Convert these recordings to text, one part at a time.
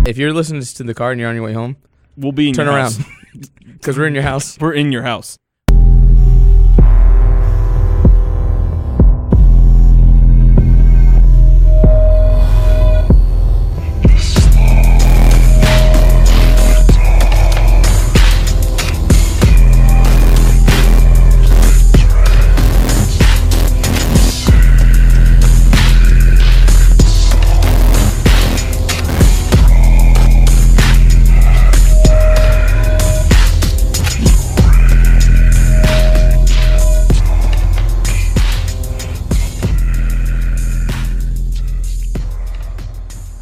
If you're listening to this in the car and you're on your way home, we'll be in turn your around house. because we're in your house. We're in your house.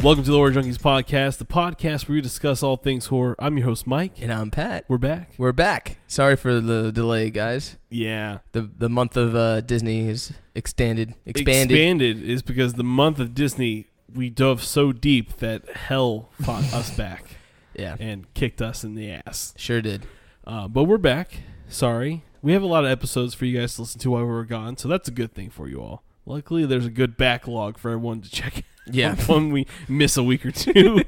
Welcome to the Horror Junkies Podcast, the podcast where we discuss all things horror. I'm your host, Mike. And I'm Pat. We're back. We're back. Sorry for the delay, guys. Yeah. The month of Disney is expanded. Expanded is because the month of Disney, we dove so deep that hell fought us back. Yeah. And kicked us in the ass. Sure did. But we're back. Sorry. We have a lot of episodes for you guys to listen to while we were gone, so that's a good thing for you all. Luckily, there's a good backlog for everyone to check out. Yeah. When we miss a week or two.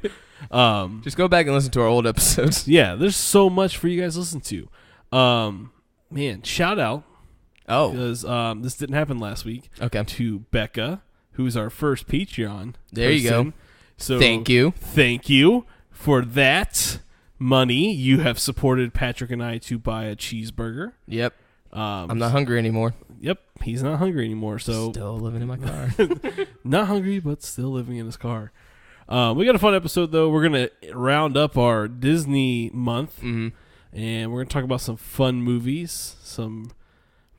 Just go back and listen to our old episodes. Yeah, there's so much for you guys to listen to. Man, shout out. Oh. Because this didn't happen last week. Okay. To Becca, who's our first Patreon. There you go. So Thank you for that money. You have supported Patrick and I to buy a cheeseburger. Yep. I'm not hungry anymore. Yep, he's not hungry anymore. So still living in my car. Not hungry, but still living in his car. We got a fun episode, though. We're going to round up our Disney month, and we're going to talk about some fun movies, some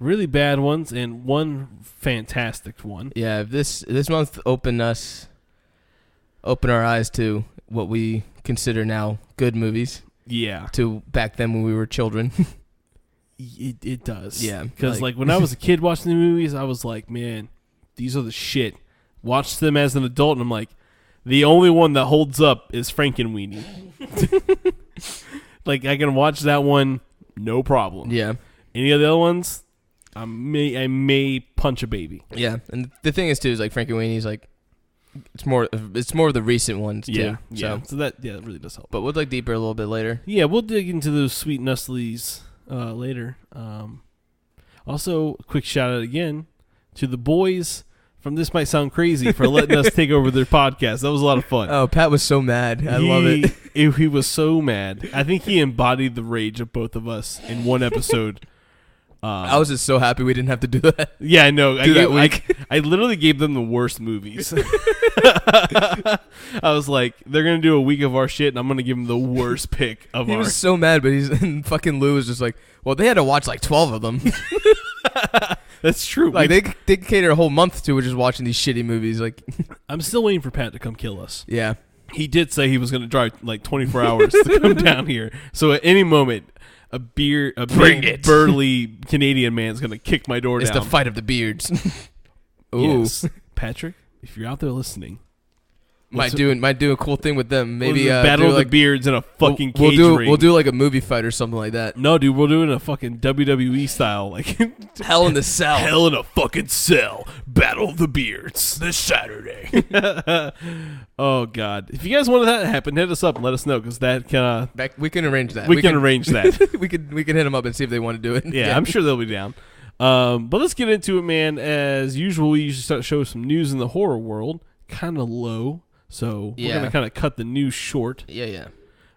really bad ones, and one fantastic one. Yeah, this month opened our eyes to what we consider now good movies. Yeah. To back then when we were children. It does. Yeah. Because like when I was a kid watching the movies, I was like, man, these are the shit. Watched them as an adult, and I'm like, the only one that holds up is Frankenweenie. Like, I can watch that one, no problem. Yeah. Any of the other ones, I may punch a baby. Yeah, and the thing is, too, is like Frankeweenie's like, it's more of the recent ones, too. Yeah, So that really does help. But we'll dig deeper a little bit later. Yeah, we'll dig into those sweet Nestle's later. Also, a quick shout out again to the boys from This Might Sound Crazy for letting us take over their podcast. That was a lot of fun. Oh, Pat was so mad. I love it. He was so mad. I think he embodied the rage of both of us in one episode. I was just so happy we didn't have to do that. Yeah, I know. I literally gave them the worst movies. I was like, they're going to do a week of our shit, and I'm going to give them the worst pick of ours. He was so mad, but fucking Lou was just like, well, they had to watch like 12 of them. That's true. Like, they cater a whole month to just watching these shitty movies. Like, I'm still waiting for Pat to come kill us. Yeah. He did say he was going to drive like 24 hours to come down here. So at any moment, a big burly Canadian man's going to kick my door down. It's the fight of the beards. Ooh. Yes. Patrick, if you're out there listening, might do a cool thing with them. Maybe battle of the beards in a fucking cage ring. We'll do like a movie fight or something like that. No, dude, we'll do it in a fucking WWE style, like Hell in the Cell. Hell in a fucking Cell. Battle of the Beards this Saturday. Oh God! If you guys want that to happen, hit us up and let us know, because that we can arrange that. We can arrange that. we can hit them up and see if they want to do it. Yeah, I'm sure they'll be down. But let's get into it, man. As usual, we usually start to show some news in the horror world. Kind of low. So we're going to kind of cut the news short. Yeah.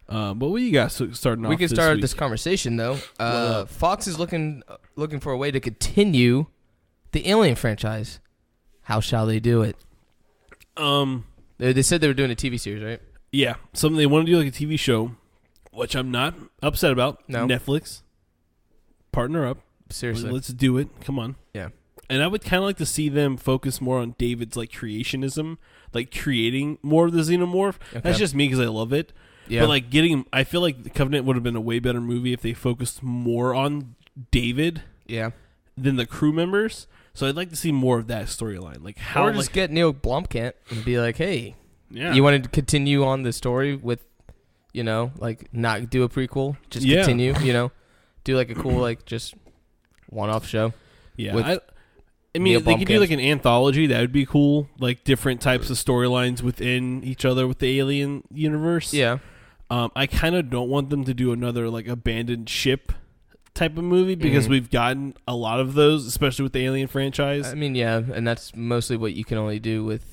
But what do you guys starting off We can this start week? This conversation, though. Fox is looking for a way to continue the Alien franchise. How shall they do it? They said they were doing a TV series, right? Yeah. Something they want to do, like a TV show, which I'm not upset about. No. Netflix. Partner up. Seriously. Let's do it. Come on. Yeah. And I would kind of like to see them focus more on David's like creationism, like creating more of the xenomorph. Okay. That's just me because I love it. Yeah. But like I feel like The Covenant would have been a way better movie if they focused more on David. Yeah. Than the crew members. So I'd like to see more of that storyline. Like how, or just get Neil Blomkamp and be like, hey, yeah, you want to continue on the story with, like not do a prequel, just continue, do like a cool like just one-off show. Yeah, I mean, they could do like an anthology. That would be cool. Like different types of storylines within each other with the Alien universe. Yeah. I kind of don't want them to do another like abandoned ship type of movie because we've gotten a lot of those, especially with the Alien franchise. I mean, yeah, and that's mostly what you can only do with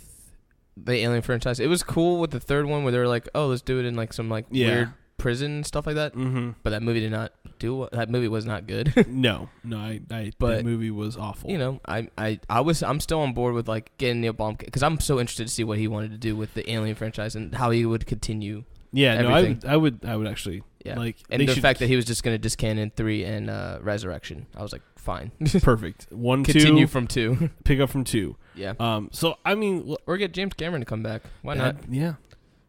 the Alien franchise. It was cool with the third one where they were like, oh, let's do it in like some like weird prison and stuff like that. Mm-hmm. But that movie did not do. That movie was not good. no, that movie was awful. You know, I'm still on board with like getting Neil Blomkamp because I'm so interested to see what he wanted to do with the Alien franchise and how he would continue. Yeah, everything. No, I would actually like, and the fact that he was just going to discanon 3 and Resurrection, I was like, fine, perfect. 1, 2, continue from 2, pick up from 2. Yeah. So I mean, or get James Cameron to come back. Why not? Yeah.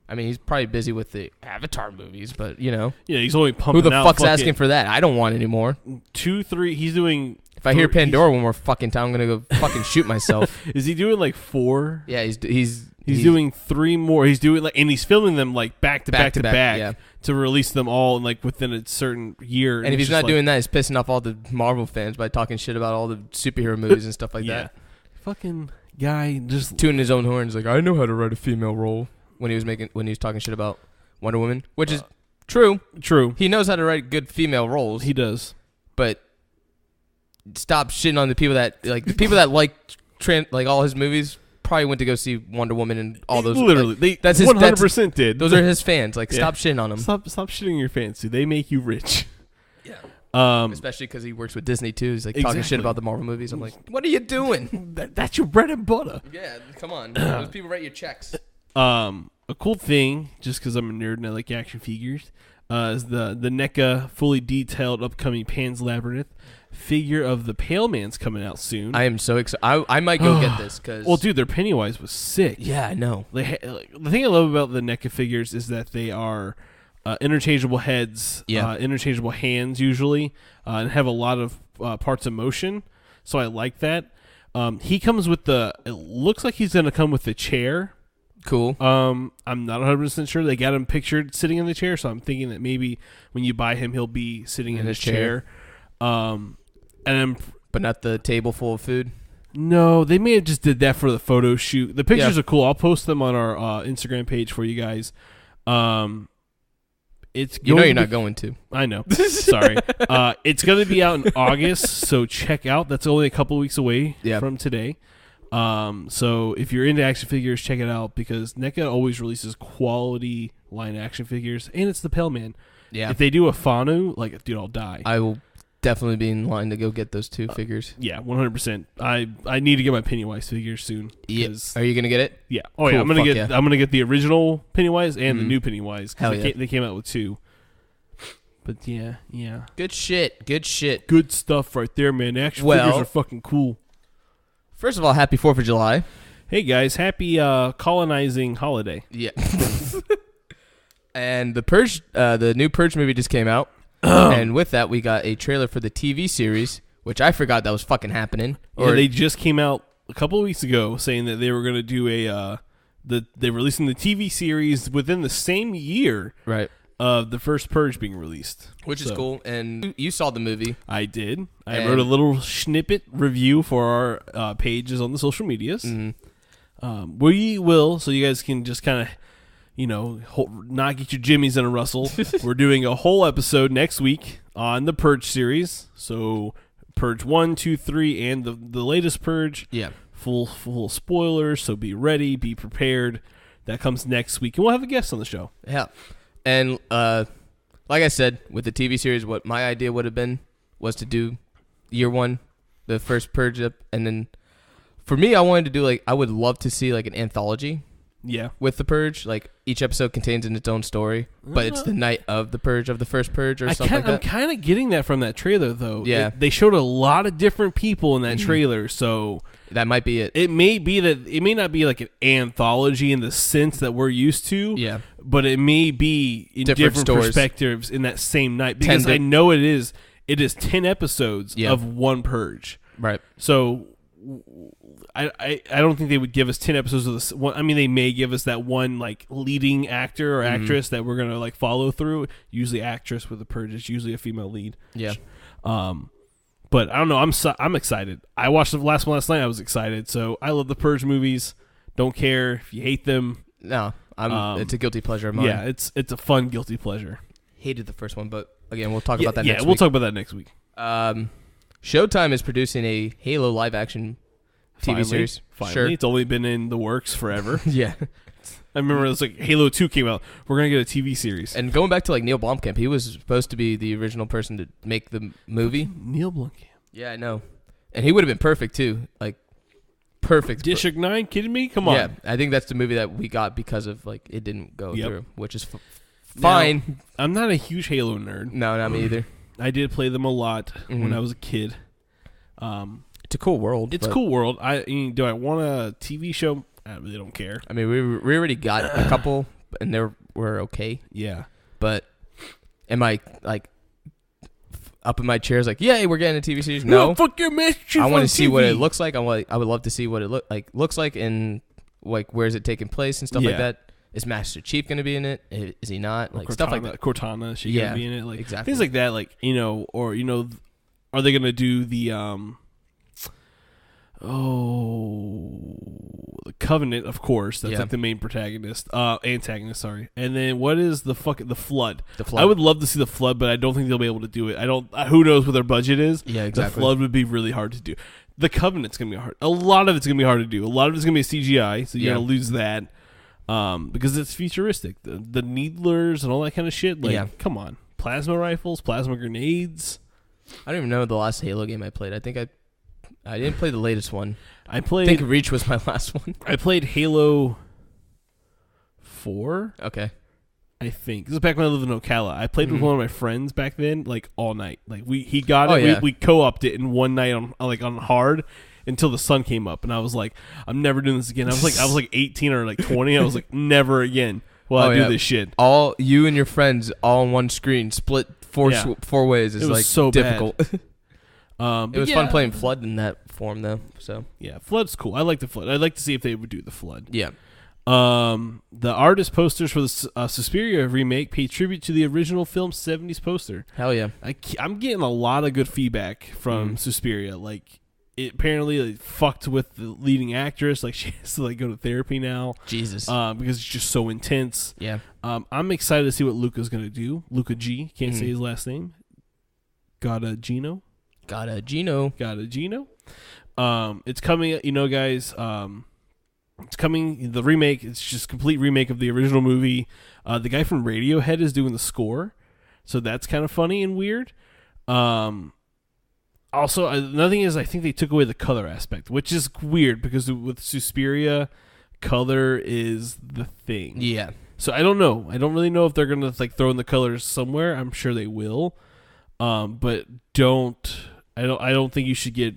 I mean, he's probably busy with the Avatar movies, but you know. Yeah, he's only pumping. Who the fuck's asking for that? I don't want any more. 2, 3. He's doing. If I hear Pandora one more fucking time, I'm gonna go fucking shoot myself. Is he doing like 4? Yeah, he's doing 3 more. He's doing like, and he's filming them like back to back to release them all in like within a certain year. And if he's not doing that, he's pissing off all the Marvel fans by talking shit about all the superhero movies and stuff like that. Fucking guy just tooting his own horns like, I know how to write a female role when he was talking shit about Wonder Woman, which is true. True. He knows how to write good female roles. He does. But stop shitting on the people that like all his movies. Probably went to go see Wonder Woman and all those. Literally, that's 100% did. Those are his fans. Like, stop shitting on them. Stop shitting your fans, dude. They make you rich. Yeah. Especially because he works with Disney too. He's like talking shit about the Marvel movies. I'm like, what are you doing? That's your bread and butter. Yeah, come on. Those people write your checks. A cool thing, just because I'm a nerd and I like action figures, is the NECA fully detailed upcoming Pan's Labyrinth figure of the Pale Man's coming out soon. I am so excited. I might go get this because dude, their Pennywise was sick. Yeah, I know. The thing I love about the NECA figures is that they are interchangeable heads, interchangeable hands usually, and have a lot of parts of motion. So I like that. He comes with it looks like he's going to come with the chair. Cool. I'm not 100% sure. They got him pictured sitting in the chair, so I'm thinking that maybe when you buy him, he'll be sitting in his chair. But not the table full of food. No, they may have just did that for the photo shoot. The pictures are cool. I'll post them on our Instagram page for you guys. You're not going to. I know. Sorry. It's going to be out in August, so check out. That's only a couple weeks away from today. So if you're into action figures, check it out because NECA always releases quality line action figures, and it's the Pale Man. Yeah. If they do a Fanu, like, dude, I'll die. I will definitely be in line to go get those 2 figures. Yeah, 100%. I need to get my Pennywise figures soon. Yes. Are you gonna get it? Yeah. Oh cool. Yeah. I'm gonna get the original Pennywise and the new Pennywise. Hell yeah. They came out with 2. But yeah. Good shit. Good stuff right there, man. Action figures are fucking cool. First of all, happy 4th of July. Hey guys, happy colonizing holiday. Yeah. And the Purge, the new Purge movie just came out. And with that, we got a trailer for the TV series, which I forgot that was fucking happening. Yeah, they just came out a couple of weeks ago saying that they were going to do they're releasing the TV series within the same year, right, of the first Purge being released, which is cool. And you saw the movie. I did. I wrote a little snippet review for our pages on the social medias. Mm-hmm. We will, so you guys can just kind of, not get your jimmies in a rustle. We're doing a whole episode next week on the Purge series. So Purge 1, 2, 3, and the latest Purge. Yeah. Full spoilers, so be ready, be prepared. That comes next week, and we'll have a guest on the show. Yeah. And like I said, with the TV series, what my idea would have been was to do year 1, the first Purge up, and then for me, I wanted to do I would love to see an anthology. Yeah. With the Purge, each episode contains its own story, but it's the night of the Purge, of the first Purge or something like that. I'm kind of getting that from that trailer, though. Yeah. They showed a lot of different people in that trailer, so that might be it. It may not be like an anthology in the sense that we're used to. Yeah. But it may be in different perspectives in that same night because I know it is 10 episodes of one Purge. Right. So I don't think they would give us 10 episodes of this one. I mean, they may give us that one leading actor or actress that we're gonna follow through. Usually actress with the Purge is usually a female lead. Yeah. But I don't know. I'm excited. I watched the last one last night. I was excited. So I love the Purge movies. Don't care if you hate them. No, it's a guilty pleasure of mine. Yeah, it's a fun guilty pleasure. Hated the first one, but again, we'll talk about that next week. Yeah, we'll talk about that next week. Showtime is producing a Halo live-action TV series. Finally. Sure. It's only been in the works forever. Yeah. I remember it was like Halo 2 came out. We're going to get a TV series. And going back to like Neil Blomkamp, he was supposed to be the original person to make the movie. Neil Blomkamp. Yeah, I know. And he would have been perfect too. Like, perfect. District 9? Kidding me? Come on. Yeah, I think that's the movie that we got because of like it didn't go through, which is fine. Now, I'm not a huge Halo nerd. No, not me either. I did play them a lot when I was a kid. It's a cool world. It's a cool world. Do I want a TV show? I really don't care. I mean, we already got a couple, and they were okay. Yeah. But am I like up in my chairs like, yay, we're getting a TV series? No. Fuck your mischief. I want to see what it looks like. I would love to see what it looks like and like where is it taking place and stuff like that. Is Master Chief going to be in it? Is he not? Like stuff like that. Cortana, is she going to be in it? Like exactly. Things like that. Like or are they going to do the the Covenant? Of course, that's like the main antagonist. Sorry. And then what is the Flood? The Flood. I would love to see the Flood, but I don't think they'll be able to do it. Who knows what their budget is? Yeah, exactly. The Flood would be really hard to do. The Covenant's gonna be hard. A lot of it's gonna be hard to do. A lot of it's gonna be CGI, so you gotta lose that. Because it's futuristic. The Needlers and all that kind of shit. Like, come on. Plasma rifles, plasma grenades. I don't even know the last Halo game I played. I think I didn't play the latest one. I think Reach was my last one. I played Halo 4. Okay. I think. This is back when I lived in Ocala. I played with one of my friends back then, like all night. Like he got it. Yeah. We co-opted it in one night on hard until the sun came up, and I was like, I'm never doing this again. I was like 18 or like 20. I was like, never again will I do this shit. All you and your friends all on one screen, split four ways. Is like so difficult. Bad. It was fun playing Flood in that form, though. So yeah, Flood's cool. I like the Flood. I'd like to see if they would do the Flood. Yeah. The artist posters for the Suspiria remake pay tribute to the original film's 70s poster. Hell yeah. I'm getting a lot of good feedback from Suspiria. Like, it apparently fucked with the leading actress. Like, she has to like go to therapy now. Jesus. Because it's just so intense. Yeah. I'm excited to see what Luca's gonna do. Luca G. Can't say his last name. Gino. It's coming, guys. It's coming. The remake. It's just complete remake of the original movie. The guy from Radiohead is doing the score, so that's kind of funny and weird. Also, another thing is I think they took away the color aspect, which is weird because with Suspiria, color is the thing. Yeah. So I don't know. I don't really know if they're gonna like throw in the colors somewhere. I'm sure they will. But I don't think you should get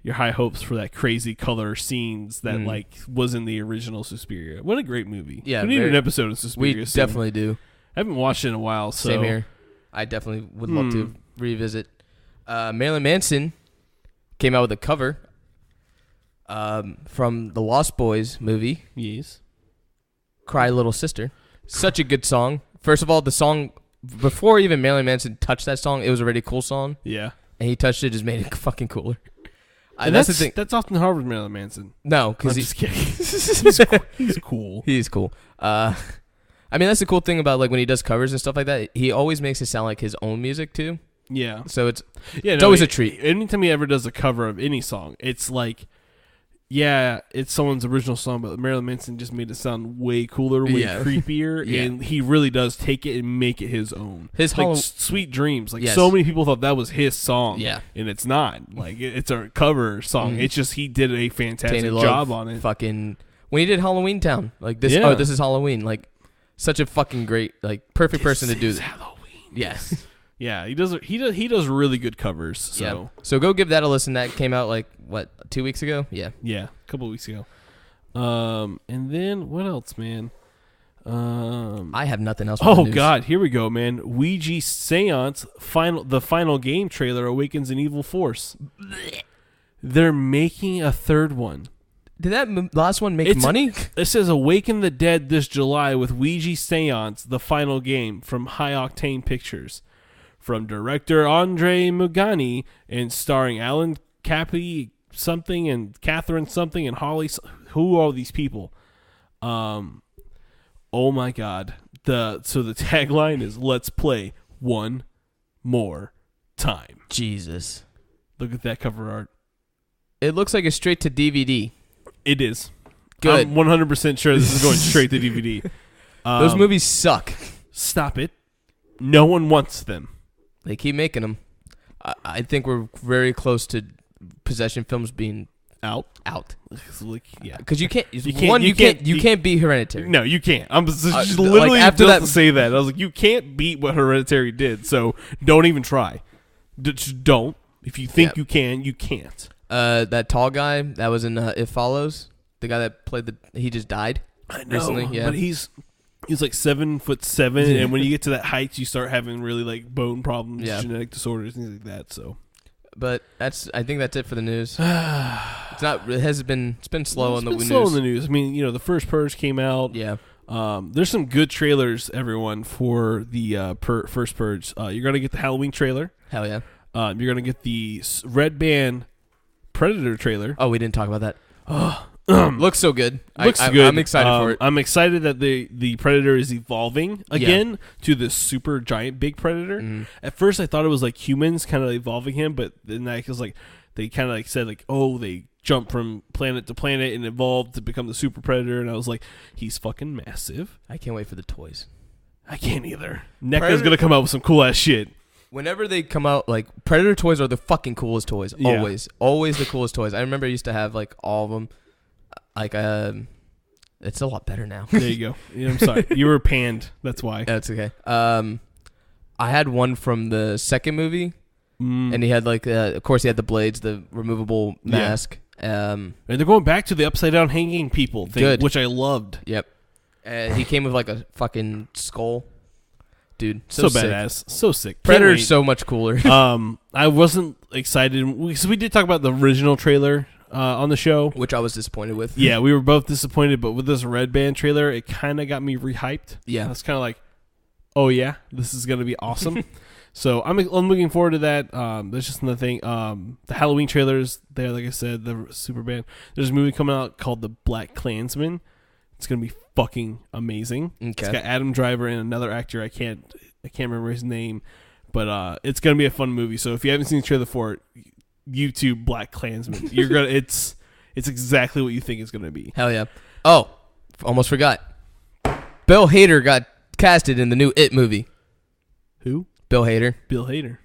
your high hopes for that crazy color scenes that like was in the original Suspiria. What a great movie. Yeah, we need an episode of Suspiria. We definitely do. I haven't watched it in a while. So. Same here. I definitely would love to revisit. Marilyn Manson came out with a cover from the Lost Boys movie. Yes. Cry Little Sister. Such a good song. First of all, the song, before even Marilyn Manson touched that song, it was a really cool song. Yeah. And he touched it, just made it fucking cooler. That's the thing. That's often hard with Marilyn Manson. No, because he's kidding. He's cool. He's cool. I mean, that's the cool thing about like when he does covers and stuff like that. He always makes it sound like his own music too. Yeah. So it's always a treat. Anytime he ever does a cover of any song, it's like, yeah, it's someone's original song, but Marilyn Manson just made it sound way cooler, way creepier, and he really does take it and make it his own. His like Sweet Dreams, like so many people thought that was his song, and it's not. Like it's a cover song. It's just he did a fantastic job on it. Fucking when he did Halloween Town, like this. Oh, this is Halloween. Like such a fucking great, like perfect person to do this. Halloween. Yes. Yeah, he does really good covers. So so go give that a listen. That came out like what 2 weeks ago? Yeah, a couple of weeks ago. And then what else, man? I have nothing else. Oh God, here we go, man. Ouija Seance the final game trailer awakens an evil force. They're making a third one. Did that last one make money? It says Awaken the Dead this July with Ouija Seance, the final game from High Octane Pictures. from director Andre Mugani and starring Alan Cappy something and Catherine something and Holly. Who are all these people? Oh my God. So the tagline is "Let's play one more time." Jesus. Look at that cover art. It looks like it's straight to DVD. It is. Good. I'm 100% sure this is going straight to DVD. Those movies suck. Stop it. No one wants them. They keep making them. I think we're very close to possession films being out. Yeah. Because you can't beat Hereditary. No, you can't. I'm just literally like after just that, to say that. I was like, you can't beat what Hereditary did, so don't even try. Just don't. If you think you can, you can't. That tall guy that was in It Follows, the guy that played he just died recently. Yeah, but he's like 7'7", and when you get to that height, you start having really like bone problems, genetic disorders, things like that. So, but I think that's it for the news. It's been slow on the news. Slow on the news. I mean, the first Purge came out. Yeah. There's some good trailers, everyone, for the first Purge. You're gonna get the Halloween trailer. Hell yeah. You're gonna get the Red Band Predator trailer. Oh, we didn't talk about that. Looks so good. Looks good. I'm excited for it. I'm excited that the Predator is evolving again to this super giant big Predator. Mm. At first, I thought it was like humans kind of evolving him, but then I was like, they kind of like said like, oh, they jumped from planet to planet and evolved to become the super Predator, and I was like, he's fucking massive. I can't wait for the toys. I can't either. NECA's gonna come out with some cool ass shit. Whenever they come out, like, Predator toys are the fucking coolest toys. Yeah. Always the coolest toys. I remember I used to have, like, all of them. Like, it's a lot better now. There you go. Yeah, I'm sorry. You were panned. That's why. That's okay. I had one from the second movie, and he had, like, of course, he had the blades, the removable mask. And they're going back to the upside-down hanging people thing, which I loved. Yep. He came with, like, a fucking skull. Dude, so badass, so sick. Predator's so much cooler. I wasn't excited. So we did talk about the original trailer on the show, which I was disappointed with. Yeah, we were both disappointed, but with this Red Band trailer, it kind of got me rehyped. Yeah, I was kind of like, oh yeah, this is gonna be awesome. So I'm looking forward to that. That's just another thing. The Halloween trailers there, like I said, the super band. There's a movie coming out called The Black Klansman. It's gonna be fucking amazing. Okay. It's got Adam Driver and another actor. I can't remember his name, but it's gonna be a fun movie. So if you haven't seen the trailer for it, YouTube Black Klansman. You're gonna it's exactly what you think it's gonna be. Hell yeah! Oh, almost forgot. Bill Hader got casted in the new It movie. Who? Bill Hader. Bill Hader.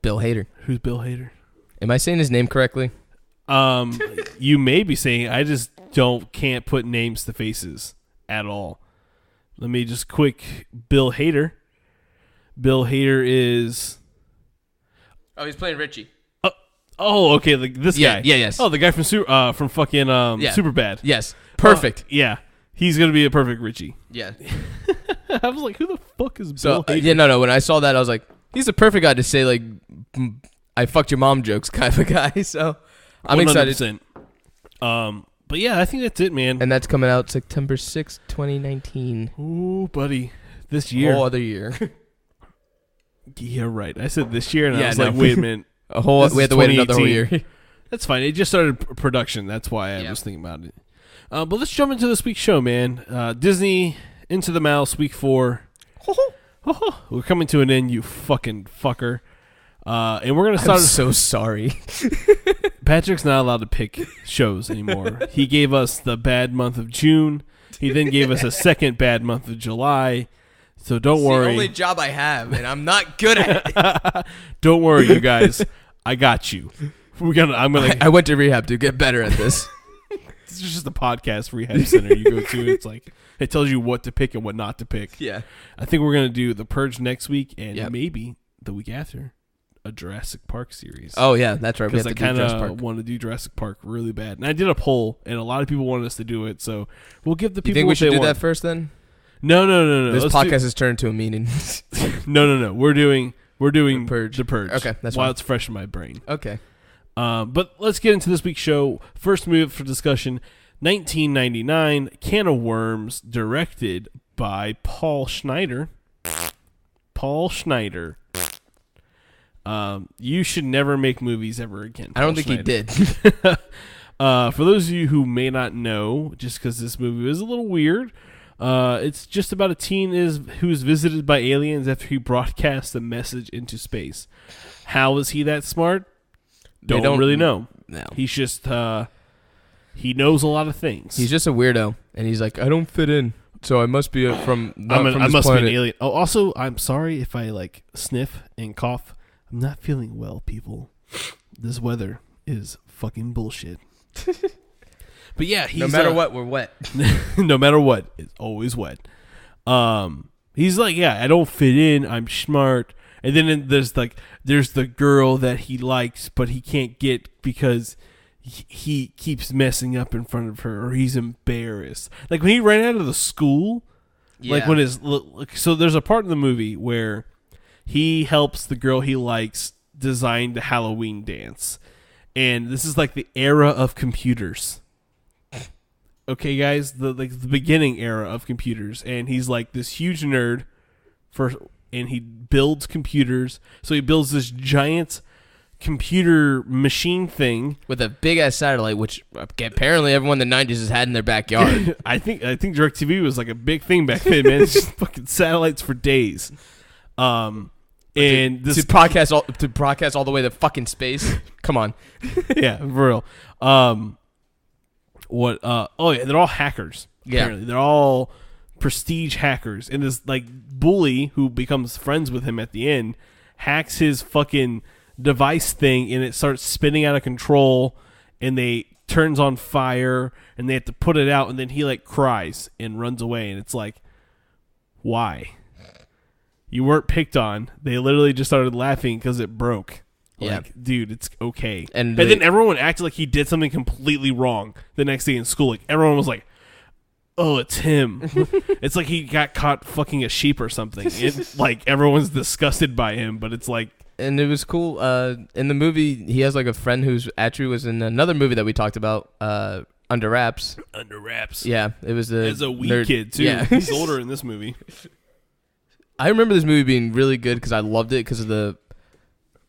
Bill Hader. Who's Bill Hader? Am I saying his name correctly? You may be saying. I just can't put names to faces at all. Let me just quick Bill Hader. Bill Hader is. Oh, he's playing Richie. Oh, okay. This guy. Yeah, yes. Oh, the guy from fucking Superbad. Yes. Perfect. Yeah. He's gonna be a perfect Richie. Yeah. I was like, who the fuck is Bill Hader? Yeah, no. When I saw that, I was like, he's a perfect guy to say like, I fucked your mom jokes kind of a guy. So I'm 100%. excited. But yeah, I think that's it, man. And that's coming out September 6th, 2019. Ooh, buddy. This year. Whole other year. Yeah, right. I said this year, and I was like, wait a minute. We had to wait another whole year. That's fine. It just started production. That's why I was thinking about it. But let's jump into this week's show, man. Disney Into the Mouse, week 4. We're coming to an end, you fucking fucker. And we're going to start... I'm so sorry. Patrick's not allowed to pick shows anymore. He gave us the bad month of June. He then gave us a second bad month of July. So don't worry. It's the only job I have, and I'm not good at it. Don't worry, you guys. I got you. I went to rehab to get better at this. This is just a podcast rehab center you go to. It's like it tells you what to pick and what not to pick. Yeah. I think we're gonna do The Purge next week, and maybe the week after a Jurassic Park series. Oh yeah, that's right. Because I kind of want to do Jurassic Park really bad, and I did a poll, and a lot of people wanted us to do it. So we'll give the people. You think we should do that first, then? No. This podcast has turned to a meeting. No. We're doing The Purge. Okay, that's while fine. it's fresh in my brain. Okay. But let's get into this week's show. First move for discussion: 1999, Can of Worms, directed by Paul Schneider. Paul Schneider. You should never make movies ever again. I don't think he did. For those of you who may not know, just because this movie is a little weird, it's just about a teen who is visited by aliens after he broadcasts a message into space. How is he that smart? Don't really know. No. He's just he knows a lot of things. He's just a weirdo, and he's like, I don't fit in, so I must be from this must planet. be an alien. Oh, also, I'm sorry if I like sniff and cough. I'm not feeling well, people. This weather is fucking bullshit. But yeah, he's no matter what, we're wet. No matter what, it's always wet. He's like, yeah, I don't fit in. I'm smart. And then there's the girl that he likes, but he can't get because he keeps messing up in front of her, or he's embarrassed. Like when he ran out of the school, like when so there's a part in the movie where he helps the girl he likes design the Halloween dance. And this is like the era of computers. Okay, guys, the beginning era of computers. And he's like this huge nerd and he builds computers. So he builds this giant computer machine thing with a big ass satellite, which apparently everyone in the 90s has had in their backyard. I think DirecTV was like a big thing back then, man. It's just fucking satellites for days. And to broadcast all the way to fucking space. Come on. Yeah, for real. Oh yeah, they're all hackers. Yeah. Apparently. They're all prestige hackers. And this like bully who becomes friends with him at the end hacks his fucking device thing, and it starts spinning out of control, and they turns on fire, and they have to put it out, and then he like cries and runs away, and it's like, why? You weren't picked on. They literally just started laughing because it broke. Like, dude, it's okay. And then everyone acted like he did something completely wrong the next day in school. Like, everyone was like, oh, it's him. It's like he got caught fucking a sheep or something. Like, everyone's disgusted by him, but it's like... And it was cool. In the movie, he has like a friend who's actually was in another movie that we talked about, Under Wraps. Under Wraps. Yeah, it was the... As a wee kid, too. Yeah. He's older in this movie. I remember this movie being really good because I loved it because of the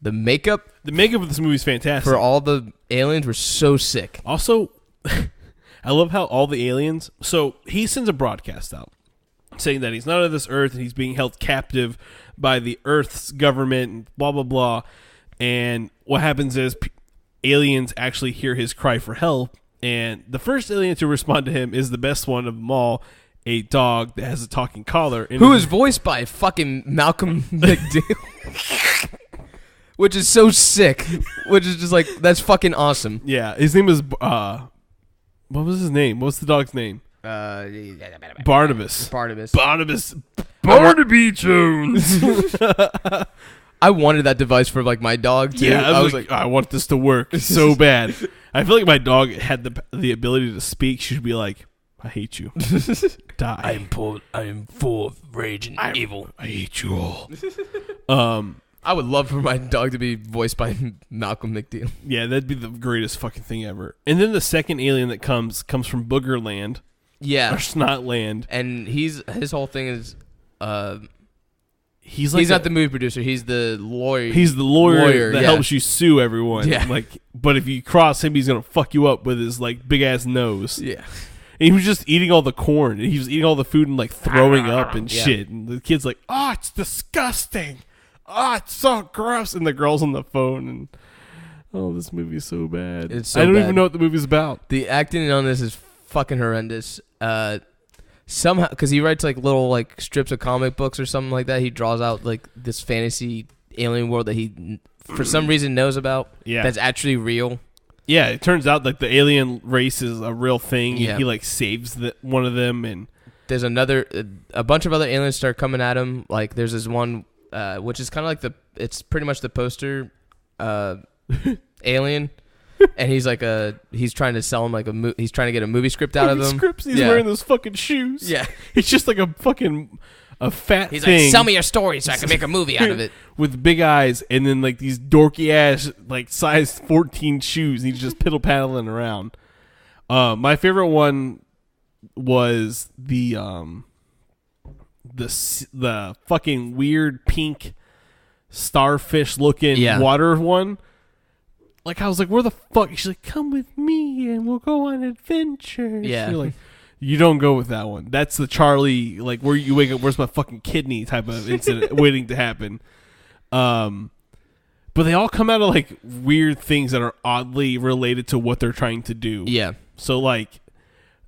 makeup. The makeup of this movie is fantastic. For all the aliens were so sick. Also, I love how all the aliens... So, he sends a broadcast out saying that he's not of this earth and he's being held captive by the Earth's government and blah, blah, blah. And what happens is aliens actually hear his cry for help. And the first alien to respond to him is the best one of them all, a dog that has a talking collar. Who is voiced by fucking Malcolm McDowell. Which is so sick. Which is just like, that's fucking awesome. Yeah, his name is, what was his name? What's the dog's name? Barnabas. Barnaby Jones. I wanted that device for like my dog too. Yeah, I was like, I want this to work so bad. I feel like my dog had the ability to speak. She should be like, I hate you. Die. I am full of rage and evil. I hate you all. I would love for my dog to be voiced by Malcolm McDowell. Yeah, that'd be the greatest fucking thing ever. And then the second alien that comes from Booger Land. Yeah. Or Snot Land. And his whole thing is he's not the movie producer, he's the lawyer. He's the lawyer that helps you sue everyone. Yeah. Like, but if you cross him, he's gonna fuck you up with his like big ass nose. Yeah. And he was just eating all the corn. And he was eating all the food and like throwing up and shit. And the kid's like, oh, it's disgusting. Oh, it's so gross. And the girl's on the phone and this movie's so bad. It's so I don't bad. even know what the movie's about. The acting on this is fucking horrendous. Somehow, because he writes like little like strips of comic books or something like that. He draws out like this fantasy alien world that he for some reason knows about. Yeah. That's actually real. Yeah, it turns out like the alien race is a real thing. Yeah. He like saves one of them, and there's a bunch of other aliens start coming at him. Like there's this one, which is kind of like it's pretty much the poster alien, and he's like he's trying to sell him like he's trying to get a movie script out of him. He's wearing those fucking shoes. Yeah, he's just like a fucking fat he's thing. He's like, sell me your story so I can make a movie out of it. With big eyes and then like these dorky ass like size 14 shoes. And he's just piddle paddling around. My favorite one was the the fucking weird pink starfish looking water one. Like, I was like, where the fuck? She's like, come with me and we'll go on adventures. Yeah. You're like, you don't go with that one. That's the Charlie, like, where you wake up, where's my fucking kidney type of incident waiting to happen. But they all come out of, like, weird things that are oddly related to what they're trying to do. Yeah. So, like,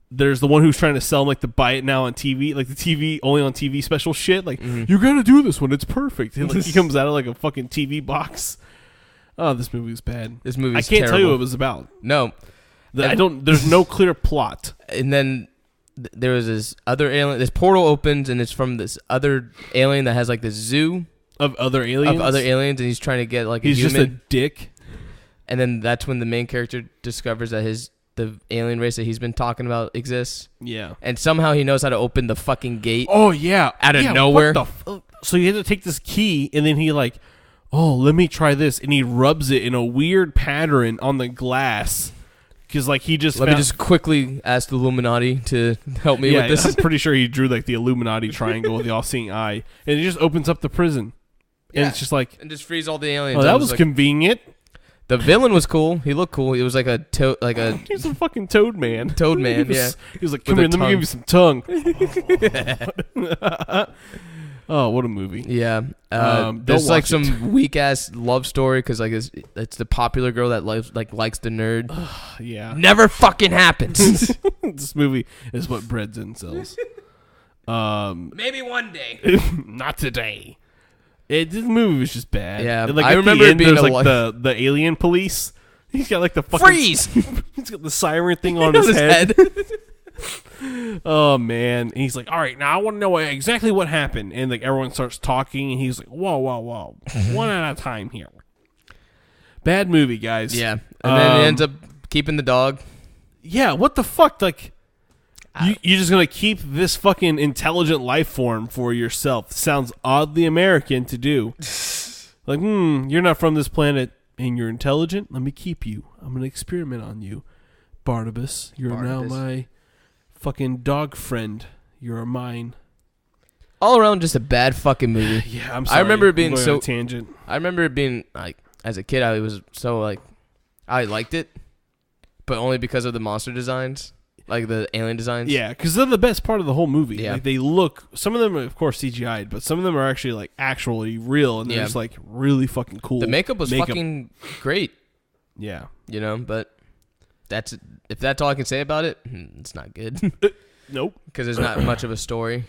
there's the one who's trying to sell them, like, the buy it now on TV, like the TV, only on TV special shit. Like, you gotta do this one. It's perfect. And, like, he comes out of, like, a fucking TV box. Oh, this movie was bad. This movie is I can't terrible. tell you what it was about. No. There's no clear plot. And then there was this other alien. This portal opens, and it's from this other alien that has, like, this zoo. Of other aliens? Of other aliens, and he's trying to get, like, a human. He's just a dick. And then that's when the main character discovers that the alien race that he's been talking about exists. Yeah. And somehow he knows how to open the fucking gate. Oh, yeah. Out of nowhere. So he had to take this key, and then he, like, oh, let me try this. And he rubs it in a weird pattern on the glass. Because, like, he just Let me just quickly ask the Illuminati to help me with this. I'm pretty sure he drew, like, the Illuminati triangle with the all-seeing eye. And it just opens up the prison. And it's just like... And just frees all the aliens. Oh, that was like, convenient. The villain was cool. He looked cool. He was like a toad... He's a fucking toad man. Toad man, He was like, come here, let me give you some tongue. Oh, what a movie. Yeah. There's like some weak-ass love story because like it's the popular girl that likes the nerd. Yeah. Never fucking happens. This movie is what breeds incels. Maybe one day. Not today. This movie was just bad. Yeah, like, I remember it being there's like the alien police. He's got like the fucking freeze. He's got the siren thing on his head. Oh man! And he's like, "All right, now I want to know exactly what happened." And like everyone starts talking, and he's like, "Whoa, one at a time here." Bad movie, guys. Yeah, and then he ends up keeping the dog. Yeah, what the fuck? Like, you're just gonna keep this fucking intelligent life form for yourself? Sounds oddly American to do. Like, you're not from this planet, and you're intelligent. Let me keep you. I'm gonna experiment on you, Barnabas. You're now my fucking dog friend. You're mine. All around, just a bad fucking movie. Yeah, I'm sorry. I remember it being so tangent. I remember it being like, as a kid, I was so like, I liked it, but only because of the monster designs, like the alien designs. Yeah, because they're the best part of the whole movie. Yeah, like, they look. Some of them are, of course, CGI'd, but some of them are actually like actually real, and they're just like really fucking cool. The makeup was fucking great. Yeah, you know, but. If that's all I can say about it, it's not good. Nope. Because there's not much of a story.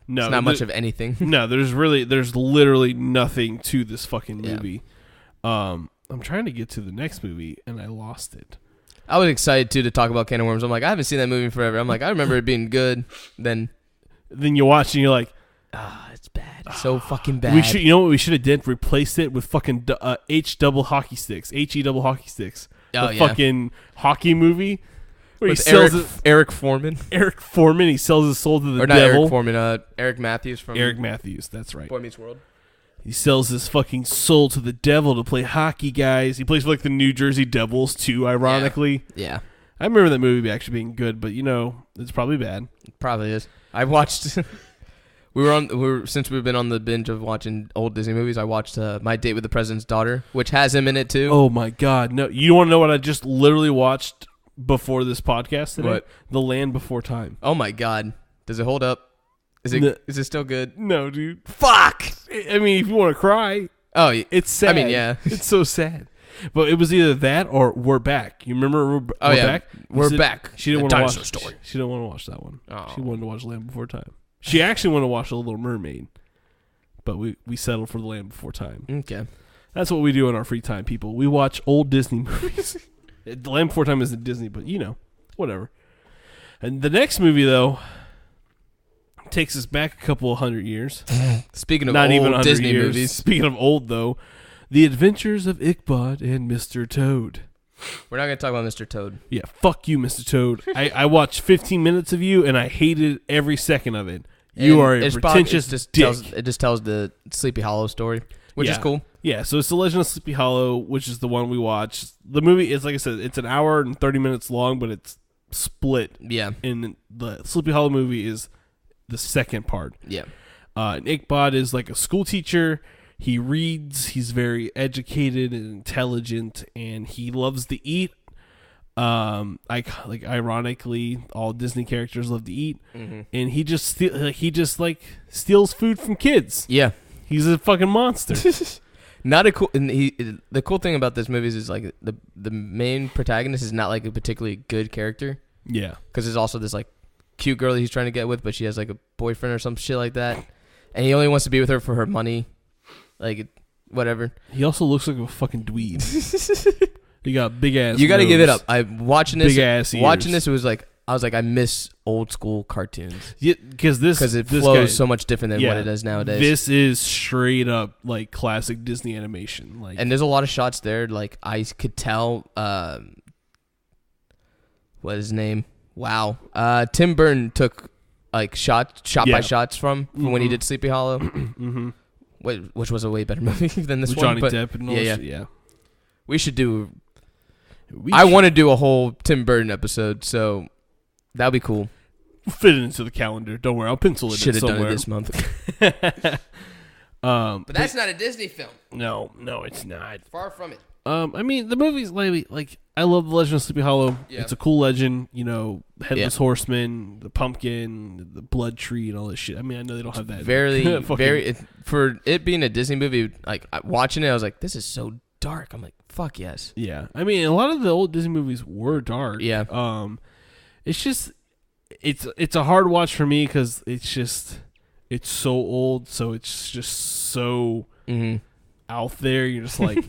No, it's not much of anything. No, there's literally nothing to this fucking movie. Yeah. I'm trying to get to the next movie and I lost it. I was excited too to talk about Can of Worms. I'm like, I haven't seen that movie in forever. I'm like, I remember it being good. Then you watch and you're like, it's bad. It's so fucking bad. We should, you know what we should have did? Replaced it with fucking H double hockey sticks. Oh, the fucking hockey movie where with Eric Foreman. Eric Foreman, he sells his soul to the devil. Or not devil. Eric Foreman, Eric Matthews from Eric Matthews, that's right. Boy Meets World. He sells his fucking soul to the devil to play hockey, guys. He plays for like the New Jersey Devils too, ironically. Yeah. I remember that movie actually being good, but you know, it's probably bad. It probably is. I watched since we've been on the binge of watching old Disney movies, I watched My Date with the President's Daughter, which has him in it too. Oh my god. No, you want to know what I just literally watched before this podcast today? What? The Land Before Time. Oh my god. Does it hold up? Is it still good? No, dude. Fuck. I mean, if you want to cry, it's sad. I mean, yeah. It's so sad. But it was either that or We're Back. You remember We're Back? We're Back. She didn't want to watch story. She didn't want to watch that one. Oh. She wanted to watch Land Before Time. She actually wanted to watch The Little Mermaid, but we settled for The Land Before Time. Okay. That's what we do in our free time, people. We watch old Disney movies. The Land Before Time isn't Disney, but you know, whatever. And the next movie, though, takes us back a couple of 100 years. Speaking of old Disney movies. Speaking of old, though, The Adventures of Ichabod and Mr. Toad. We're not going to talk about Mr. Toad. Yeah, fuck you, Mr. Toad. I watched 15 minutes of you, and I hated every second of it. You are a pretentious dick. It just tells the Sleepy Hollow story, which is cool. Yeah, so it's The Legend of Sleepy Hollow, which is the one we watched. The movie is, like I said, it's an hour and 30 minutes long, but it's split. Yeah. And the Sleepy Hollow movie is the second part. Yeah. And Ichabod is like a school teacher. He reads. He's very educated and intelligent, and he loves to eat. Ironically, all Disney characters love to eat, and he just steals food from kids. Yeah, he's a fucking monster. Not a cool. And the cool thing about this movie is like the main protagonist is not like a particularly good character. Yeah, because there's also this like cute girl that he's trying to get with, but she has like a boyfriend or some shit like that, and he only wants to be with her for her money, like whatever. He also looks like a fucking dweeb. You got big ass. You got to give it up. I'm watching this. Big ass ears. Watching this, I was like, I miss old school cartoons. Yeah, because it flows so much different than what it does nowadays. This is straight up like classic Disney animation. Like, and there's a lot of shots there. Like I could tell. What is his name? Wow. Tim Burton took like shot by shots from when he did Sleepy Hollow. Which was a way better movie than this with one. Johnny Depp and all yeah. We should do. I want to do a whole Tim Burton episode, so that'd be cool. We'll fit it into the calendar. Don't worry, I'll pencil it in somewhere. Should have done it this month. But that's not a Disney film. No, it's not. Far from it. I mean, the movie's like I love the Legend of Sleepy Hollow. Yeah. It's a cool legend. You know, Headless Horseman, the pumpkin, the blood tree, and all this shit. I mean, I know they don't have that. Very for it being a Disney movie. Like watching it, I was like, this is so dark. I'm like, fuck yes. Yeah. I mean, a lot of the old Disney movies were dark. Yeah. It's just it's a hard watch for me because it's so old, so it's just so out there. You're just like,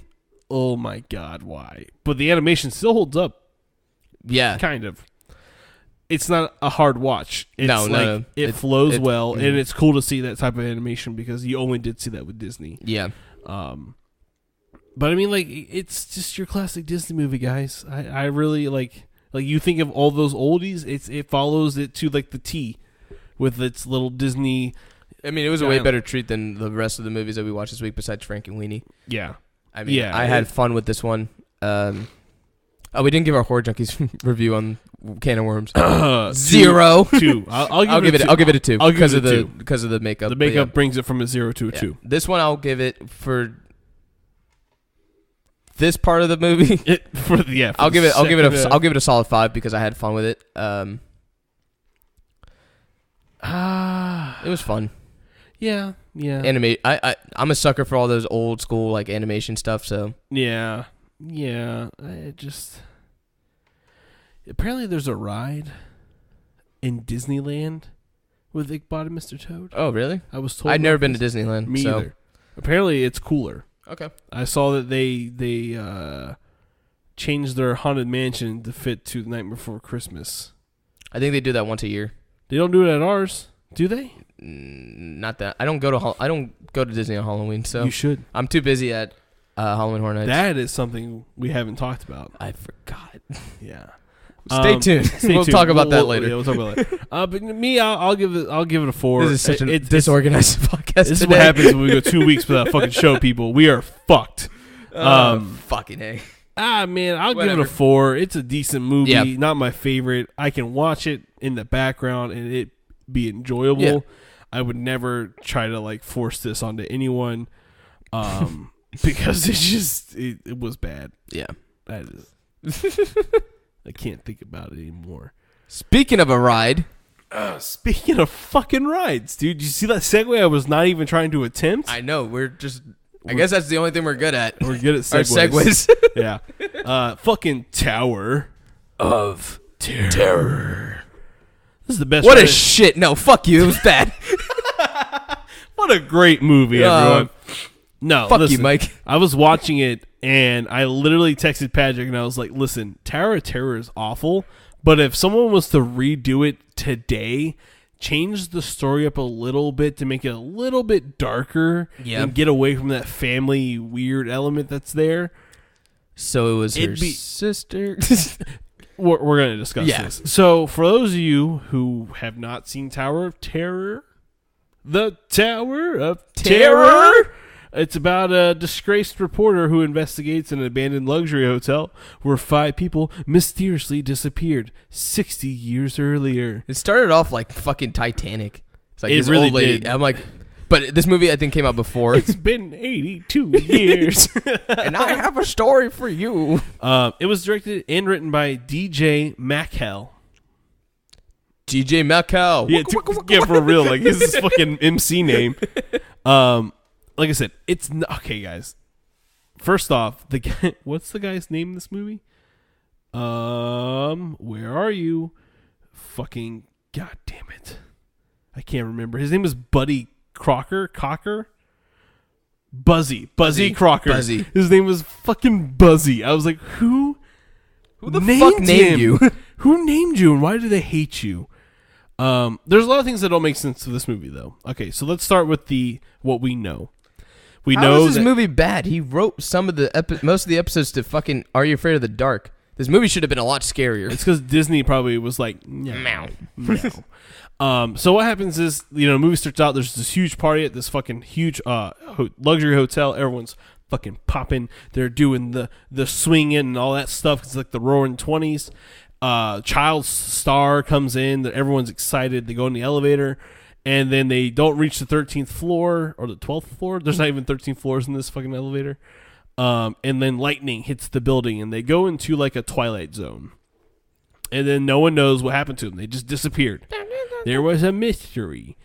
oh my god, why? But the animation still holds up. Yeah. Kind of. It's not a hard watch. It's no. It flows well, and it's cool to see that type of animation because you only did see that with Disney. Yeah. But I mean, like, it's just your classic Disney movie, guys. I really like you think of all those oldies. It follows it to like the T, with its little Disney. I mean, it was a way better treat than the rest of the movies that we watched this week, besides Frankenweenie. Yeah, I mean, I had fun with this one. We didn't give our Horror Junkies review on Can of Worms. 0. 2. I'll give it a 2 because of the makeup. The makeup brings it from a 0 to a 2. This one I'll give it for this part of the movie. I'll give it a solid 5 because I had fun with it. It was fun. Yeah. I'm a sucker for all those old school like animation stuff. So yeah. Apparently there's a ride in Disneyland with Ichabod and Mr. Toad. Oh, really? I was told. I'd never been to Disneyland. Me either. Apparently it's cooler. Okay. I saw that they changed their Haunted Mansion to fit to The Night Before Christmas. I think they do that once a year. They don't do it at ours, do they? Not that. I don't go to Disney on Halloween, so you should. I'm too busy at Halloween Horror Nights. That is something we haven't talked about. I forgot. Yeah. Stay tuned. We'll talk about that later. Yeah, we'll talk about that. But me, I'll give it a 4. This is such a disorganized podcast. This is what happens when we go 2 weeks without fucking show, people. We are fucked. Fucking A. Man, I'll give it a 4. It's a decent movie. Yep. Not my favorite. I can watch it in the background and it be enjoyable. Yeah. I would never try to like force this onto anyone, because it was bad. Yeah, that is. I can't think about it anymore. Speaking of a ride. Speaking of fucking rides, dude. You see that segue I was not even trying to attempt? I know. I guess that's the only thing we're good at. We're good at segues. Our segues. Yeah. Fucking Tower of Terror. This is the best. What a shit. No, fuck you. It was bad. What a great movie, everyone. No, fuck you, Mike. I was watching it, and I literally texted Patrick, and I was like, listen, Tower of Terror is awful, but if someone was to redo it today, change the story up a little bit to make it a little bit darker and get away from that family weird element that's there. So it was her sister. We're going to discuss this. So for those of you who have not seen Tower of Terror, the Tower of Terror, it's about a disgraced reporter who investigates an abandoned luxury hotel where 5 people mysteriously disappeared 60 years earlier. It started off like fucking Titanic. It's like It this really old lady. did. I'm like, but this movie I think came out before. It's been 82 years. And I have a story for you. It was directed and written by DJ Mackel. DJ Mackel. Yeah, for real. Like, this is fucking MC name. Like I said, it's okay, guys. First off, the guy, what's the guy's name in this movie? Where are you? Fucking god damn it. I can't remember. His name is Buddy Cocker? Buzzy Crocker. Buzzy. His name was fucking Buzzy. I was like, who the fuck named you? Who named you and why do they hate you? There's a lot of things that don't make sense to this movie, though. Okay, so let's start with what we know. How is this movie bad? He wrote some of the most of the episodes to fucking Are You Afraid of the Dark? This movie should have been a lot scarier. It's because Disney probably was like, meow. So what happens is, the movie starts out, there's this huge party at this fucking huge luxury hotel. Everyone's fucking popping. They're doing the swinging and all that stuff. It's like the roaring 20s. Child star comes in. Everyone's excited. They go in the elevator. And then they don't reach the 13th floor or the 12th floor. There's not even 13 floors in this fucking elevator. And then lightning hits the building, and they go into like a twilight zone. And then no one knows what happened to them. They just disappeared. There was a mystery.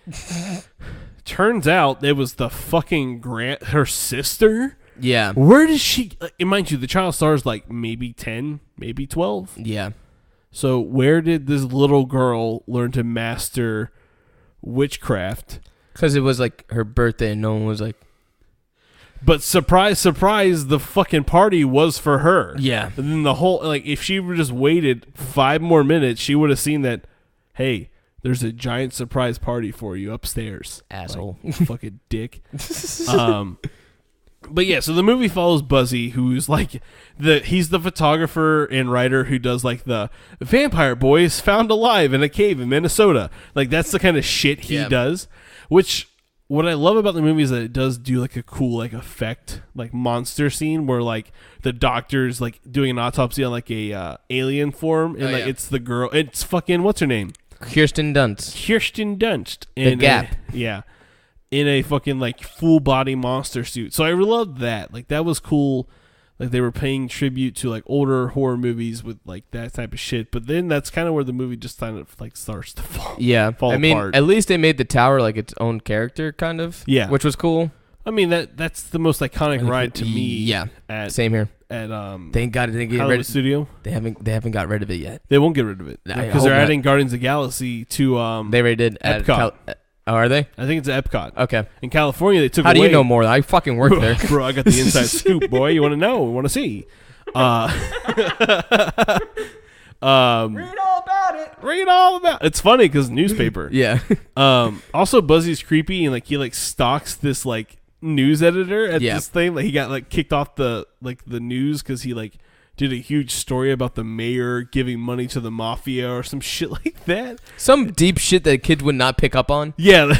Turns out it was the fucking her sister. Yeah. Where does she? And mind you, the child star is like maybe 10, maybe 12. Yeah. So where did this little girl learn to master witchcraft? Because it was like her birthday and no one was like... But surprise, surprise, the fucking party was for her. Yeah. And then the whole, like, if she would just waited 5 more minutes, she would have seen that, hey, there's a giant surprise party for you upstairs. Asshole. Like, fucking dick. But yeah, so the movie follows Buzzy, who's like, he's the photographer and writer who does like the vampire boys found alive in a cave in Minnesota. Like, that's the kind of shit he does, which... What I love about the movie is that it does do like a cool like effect, like monster scene where like the doctor's like doing an autopsy on like a alien form, and it's the girl. It's fucking what's her name? Kirsten Dunst. In The Gap. In a fucking like full body monster suit. So I loved that. Like that was cool. Like they were paying tribute to like older horror movies with like that type of shit. But then that's kind of where the movie just kind of like starts to fall. Yeah, fall I mean, apart. at least they made the tower like its own character, kind of. Yeah, which was cool. I mean that's the most iconic ride to me. Yeah, same here. At thank God they get Hallow Studio. They haven't got rid of it yet. They won't get rid of it because they're adding Guardians of the Galaxy to. They already did Epcot. Oh, are they? I think it's at Epcot. Okay. In California, they took How away... do you know more? I fucking work there. Bro, I got the inside scoop, boy. You want to know? Want to see? Read all about it. Read all about it. It's funny because newspaper. Yeah. Also, Buzzy's creepy and like he like stalks this like news editor at this thing. Like he got like kicked off the news because he like did a huge story about the mayor giving money to the mafia or some shit like that. Some deep shit that a kid would not pick up on. Yeah.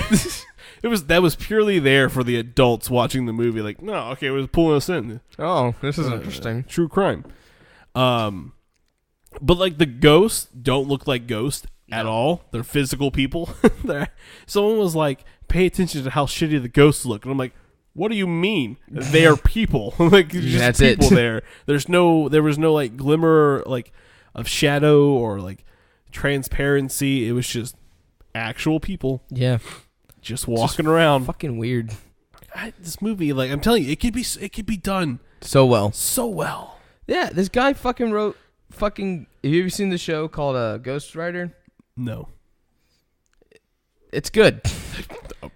That was purely there for the adults watching the movie. Like, no, okay, it was pulling us in. Oh, this is interesting. True crime. But like the ghosts don't look like ghosts at all. They're physical people. Someone was like, pay attention to how shitty the ghosts look. And I'm like, what do you mean? They are people. Like just That's people it. there. There was no like glimmer like of shadow or like transparency. It was just actual people. Yeah. Just walking around. Fucking weird. This movie, like I'm telling you, it could be done so well. So well. Yeah, this guy fucking wrote fucking. Have you ever seen the show called Ghost Rider? No. It's good.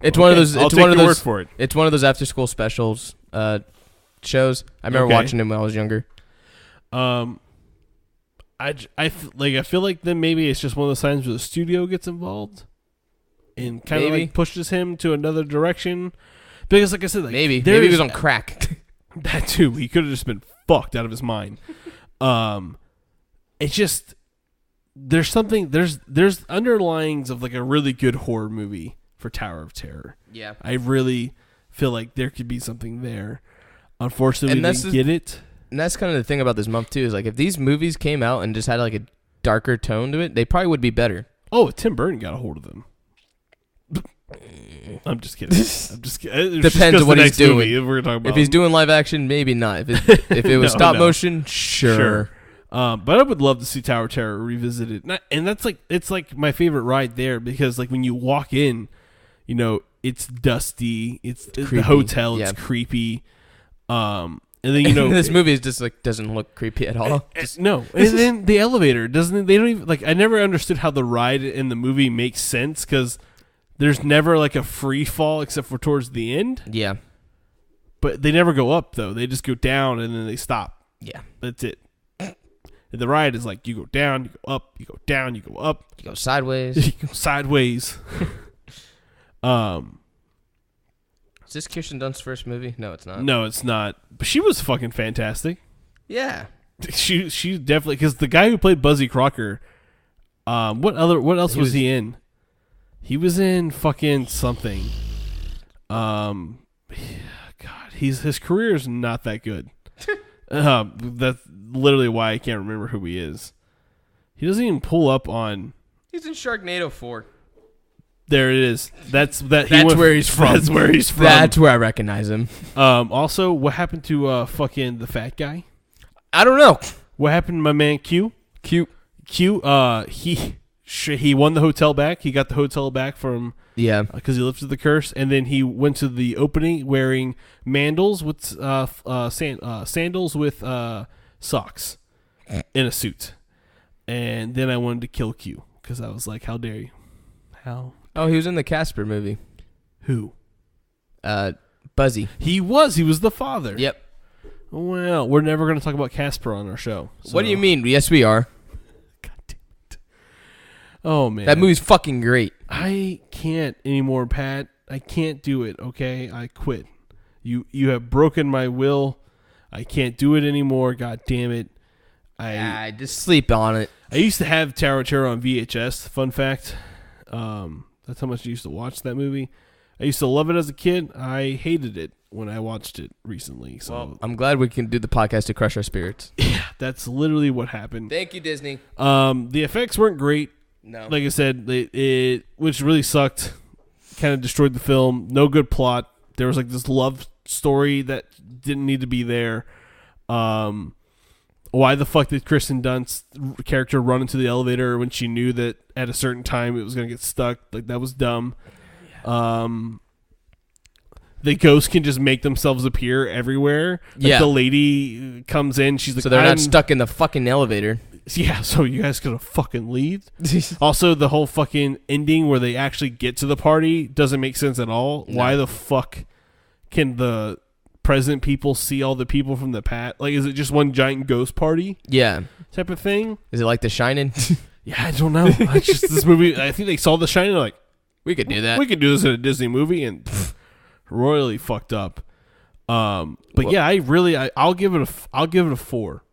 It's one of those. I'll It's take one of your those. word for it. It's one of those after school specials shows. I remember watching them when I was younger. I feel like then maybe it's just one of those times where the studio gets involved and kind of like pushes him to another direction. Because like I said, like, maybe he was on crack. That too. He could have just been fucked out of his mind. It's just there's something there's underlyings of like a really good horror movie for Tower of Terror. Yeah. I really feel like there could be something there. Unfortunately, we didn't get it. And that's kind of the thing about this month too, is like if these movies came out and just had like a darker tone to it, they probably would be better. Oh, Tim Burton got a hold of them. I'm just kidding. Depends on what he's doing. We're talking about. If he's doing live action, maybe not. If it was stop motion, sure. But I would love to see Tower of Terror revisited. And that's like, it's like my favorite ride there because like when you walk in, you know, it's dusty. It's the hotel. It's creepy. And then, you know, this movie is just like doesn't look creepy at all. No. And then the elevator doesn't, they don't even like, I never understood how the ride in the movie makes sense because there's never like a free fall except for towards the end. Yeah. But they never go up though. They just go down and then they stop. Yeah. That's it. And the ride is like you go down, you go up, you go down, you go up. You go sideways. You go sideways. Is this Kirsten Dunst's first movie? No, it's not. No, it's not. But she was fucking fantastic. Yeah. She definitely, because the guy who played Buzzy Crocker, what else was he in? He was in fucking something. God, his career is not that good. That's literally why I can't remember who he is. He doesn't even pull up on. He's in Sharknado 4. There it is. That's where he's from. That's where he's from. That's where I recognize him. Also, what happened to fucking the fat guy? I don't know. What happened to my man Q? Q. He won the hotel back. He got the hotel back from because he lifted the curse, and then he went to the opening wearing sandals with socks in a suit, and then I wanted to kill Q because I was like, "How dare you?" How? Oh, he was in the Casper movie. Who? Buzzy. He was the father. Yep. Well, we're never going to talk about Casper on our show. So. What do you mean? Yes, we are. God damn it. Oh, man. That movie's fucking great. I can't anymore, Pat. I can't do it, okay? I quit. You have broken my will. I can't do it anymore. God damn it. I just sleep on it. I used to have Tower of Terror on VHS. Fun fact. That's how much I used to watch that movie. I used to love it as a kid. I hated it when I watched it recently. So well, I'm glad we can do the podcast to crush our spirits. Yeah, that's literally what happened. Thank you, Disney. The effects weren't great. No. Like I said, it which really sucked. Kind of destroyed the film. No good plot. There was like this love story that didn't need to be there. Why the fuck did Kristen Dunst's character run into the elevator when she knew that at a certain time it was going to get stuck? Like, that was dumb. Yeah. The ghosts can just make themselves appear everywhere. Like the lady comes in, she's like, so they're not stuck in the fucking elevator. Yeah, so you guys gonna fucking leave? Also, the whole fucking ending where they actually get to the party doesn't make sense at all. No. Why the fuck can the present people see all the people from the past? Like, is it just one giant ghost party? Yeah. Type of thing? Is it like The Shining? Yeah, I don't know. It's just this movie. I think they saw The Shining. Like, we could do that. We could do this in a Disney movie, and royally fucked up. But yeah, I'll give it a 4.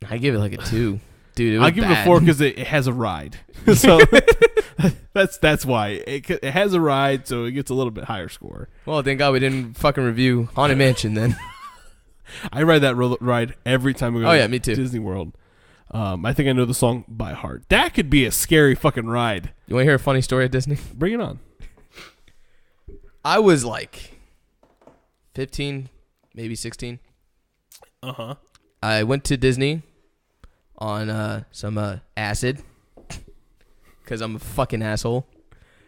I give it like a 2. Dude, I'll give it a 4 because it has a ride. So that's why it has a ride, so it gets a little bit higher score. Well, thank God we didn't fucking review Haunted Mansion then. I ride that ride every time we go me too. Disney World. I think I know the song by heart. That could be a scary fucking ride. You want to hear a funny story at Disney? Bring it on. I was like 15, maybe 16. Uh-huh. I went to Disney on some acid because I'm a fucking asshole,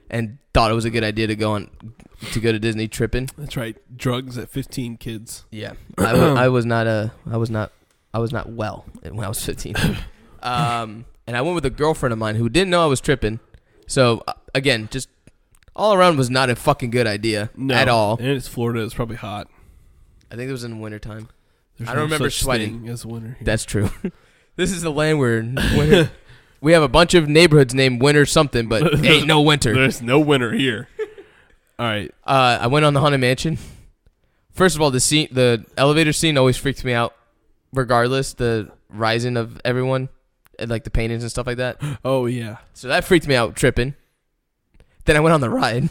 and thought it was a good idea to go to Disney tripping. That's right, drugs at 15, kids. Yeah, I was not well when I was 15. And I went with a girlfriend of mine who didn't know I was tripping. So again, just all around was not a fucking good idea at all. And it's Florida; it's probably hot. I think it was in wintertime. There's I don't remember sweating. As winter here. That's true. This is the land where winter, we have a bunch of neighborhoods named Winter something, but ain't no winter. There's no winter here. All right. I went on the Haunted Mansion. First of all, the elevator scene always freaks me out. Regardless, the rising of everyone, and like the paintings and stuff like that. Oh yeah. So that freaked me out tripping. Then I went on the ride, and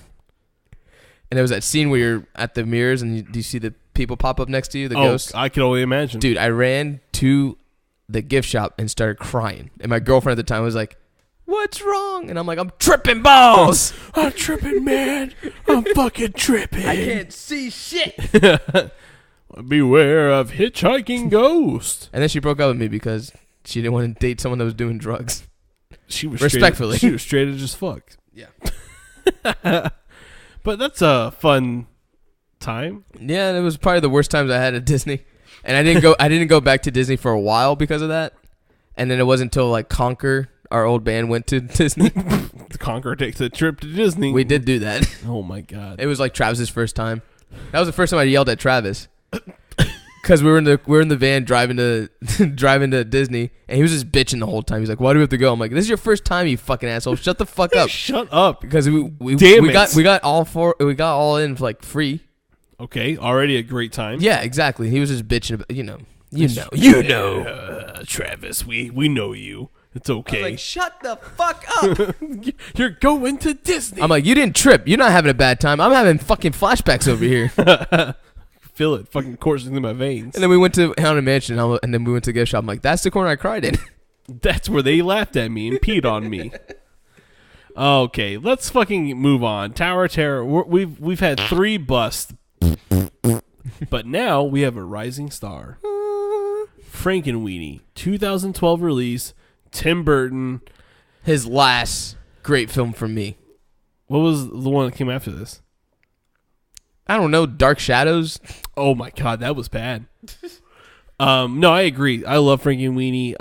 there was that scene where you're at the mirrors and you see the people pop up next to you, the ghosts. I can only imagine. Dude, I ran to the gift shop and started crying. And my girlfriend at the time was like, what's wrong? And I'm like, I'm tripping balls. I'm tripping, man. I'm fucking tripping. I can't see shit. Beware of hitchhiking ghost. And then she broke up with me because she didn't want to date someone that was doing drugs. She was respectfully. She was straight as just fuck. Yeah. But that's a fun time. Yeah, and it was probably the worst times I had at Disney. And I didn't go back to Disney for a while because of that. And then it wasn't until like Conquer, our old band, went to Disney. Conquer takes a trip to Disney. We did do that. Oh my god. It was like Travis's first time. That was the first time I yelled at Travis. Because we were in the van driving to Disney, and he was just bitching the whole time. He's like, "Why do we have to go?" I'm like, "This is your first time, you fucking asshole. Shut the fuck up." Shut up. Because we got all in for like free. Okay, already a great time. Yeah, exactly. He was just bitching about, you know. Travis, we know you. It's okay. I was like, shut the fuck up. You're going to Disney. I'm like, you didn't trip. You're not having a bad time. I'm having fucking flashbacks over here. Feel it fucking coursing through my veins. And then we went to Haunted Mansion, and then we went to gift shop. I'm like, that's the corner I cried in. That's where they laughed at me and peed on me. Okay, let's fucking move on. Tower of Terror. We've had 3 busts, but now we have a rising star. Frankenweenie, 2012 release. Tim Burton. His last great film for me. What was the one that came after this? I don't know. Dark Shadows. Oh my god, that was bad. No, I agree. I love Frankenweenie.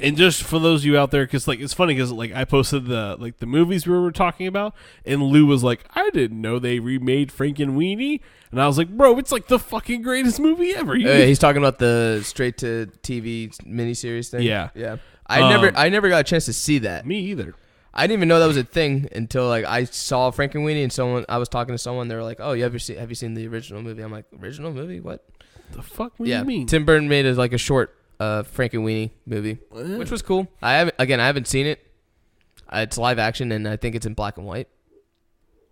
And just for those of you out there, because like it's funny because like I posted the movies we were talking about, and Lou was like, "I didn't know they remade Frankenweenie," and I was like, "Bro, it's like the fucking greatest movie ever." He's talking about the straight to TV miniseries thing. Yeah. I never got a chance to see that. Me either. I didn't even know that was a thing until like I saw Frankenweenie, and I was talking to someone. They were like, "Oh, have you seen the original movie?" I'm like, "Original movie? What the fuck? What do you mean?" Tim Burton made a short Frankenweenie movie, which was cool. I haven't seen it. It's live action, and I think it's in black and white.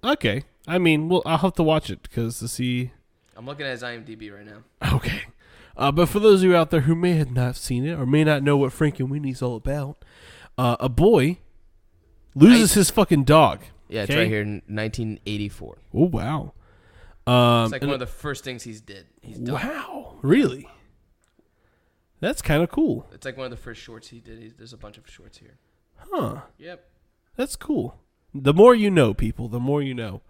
Okay, I mean, well, I'll have to watch it to see. I'm looking at his IMDb right now. Okay, but for those of you out there who may have not seen it or may not know what Frankenweenie's all about, a boy loses his fucking dog. Yeah, it's right here in 1984. Oh wow! It's like one of the first things he's done. Wow, really? That's kind of cool. It's like one of the first shorts he did. There's a bunch of shorts here. Huh. Yep. That's cool. The more you know, people, the more you know.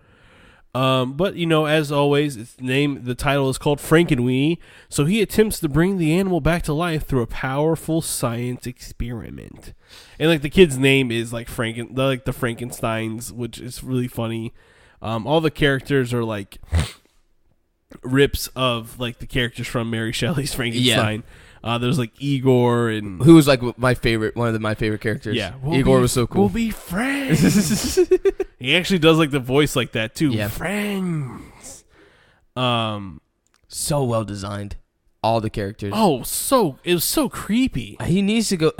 But, as always, the title is called Frankenweenie, so he attempts to bring the animal back to life through a powerful science experiment. And, the kid's name is, the Frankensteins, which is really funny. All the characters are, rips of, the characters from Mary Shelley's Frankenstein. Yeah. There's Igor and who was my favorite, one of my favorite characers. Yeah, Igor was so cool. We'll be friends. He actually does the voice like that too. Yeah, friends. So well designed, all the characters. Oh, it was so creepy. He needs to go.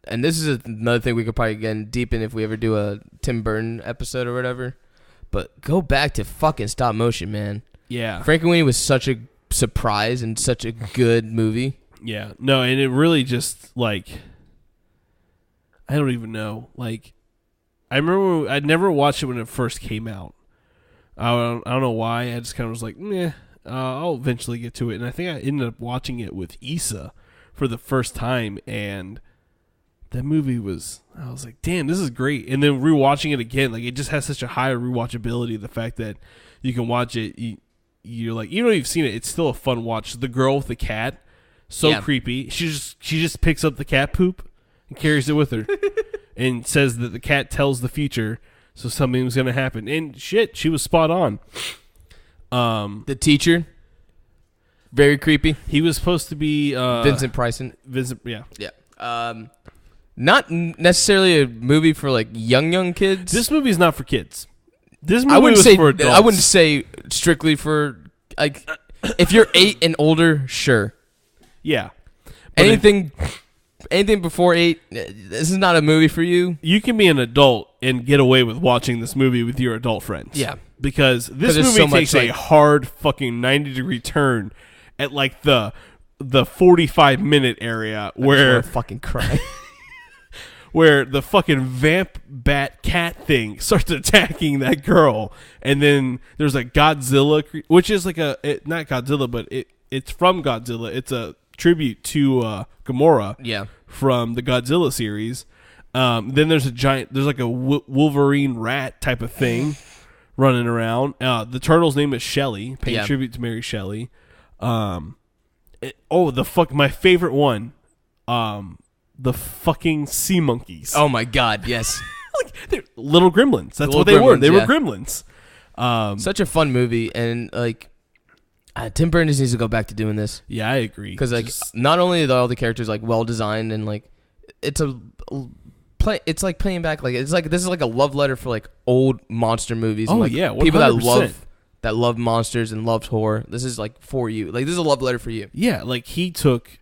And this is another thing we could probably get deep in if we ever do a Tim Burton episode or whatever. But go back to fucking stop motion, man. Yeah, Frankenweenie was such a surprise and such a good movie. Yeah, no, and it really just I don't even know. I remember I'd never watched it when it first came out. I don't know why. I just kind of was like, meh. I'll eventually get to it, and I think I ended up watching it with Issa for the first time, and that movie I was like, damn, this is great. And then rewatching it again, it just has such a high rewatchability. The fact that you can watch it. You're like, even though you've seen it, it's still a fun watch. The girl with the cat, creepy. She just picks up the cat poop and carries it with her, and says that the cat tells the future, so something was gonna happen. And shit, she was spot on. The teacher, very creepy. He was supposed to be Vincent Price. Vincent, yeah. Not necessarily a movie for young kids. This movie is not for kids. This movie was for adults. I wouldn't say strictly for if you're 8 and older, sure. Yeah. Anything before 8, this is not a movie for you. You can be an adult and get away with watching this movie with your adult friends. Yeah. Because this movie takes a hard fucking 90-degree turn at the 45-minute area where I fucking cry. where the fucking vamp bat cat thing starts attacking that girl, and then there's a Godzilla, which is like not Godzilla, but it's from Godzilla. It's a tribute to Gamora from the Godzilla series. Then there's like a Wolverine rat type of thing running around. The turtle's name is Shelley, paying tribute to Mary Shelley. My favorite one, the fucking sea monkeys. Oh my god, yes. Like, they're little gremlins. That's what they were. They were gremlins. Such a fun movie, and like Tim Burton needs to go back to doing this. Yeah, I agree. Because like not only are all the characters like well designed, and like it's like playing back, like it's like this is like a love letter for like old monster movies. Oh, and, like, yeah, 100%. People that love monsters and loved horror. This is like for you. Like this is a love letter for you. Yeah, like he took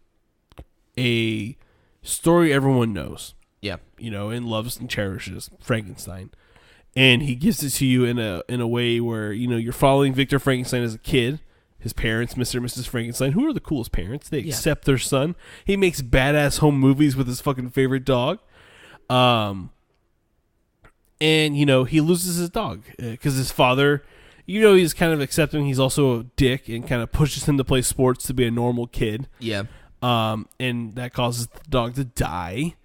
a story everyone knows. Yeah. And loves and cherishes, Frankenstein. And he gives it to you in a way where, you're following Victor Frankenstein as a kid. His parents, Mr. and Mrs. Frankenstein, who are the coolest parents. They accept their son. He makes badass home movies with his fucking favorite dog. And, he loses his dog because his father, he's kind of accepting. He's also a dick and kind of pushes him to play sports to be a normal kid. Yeah. And that causes the dog to die.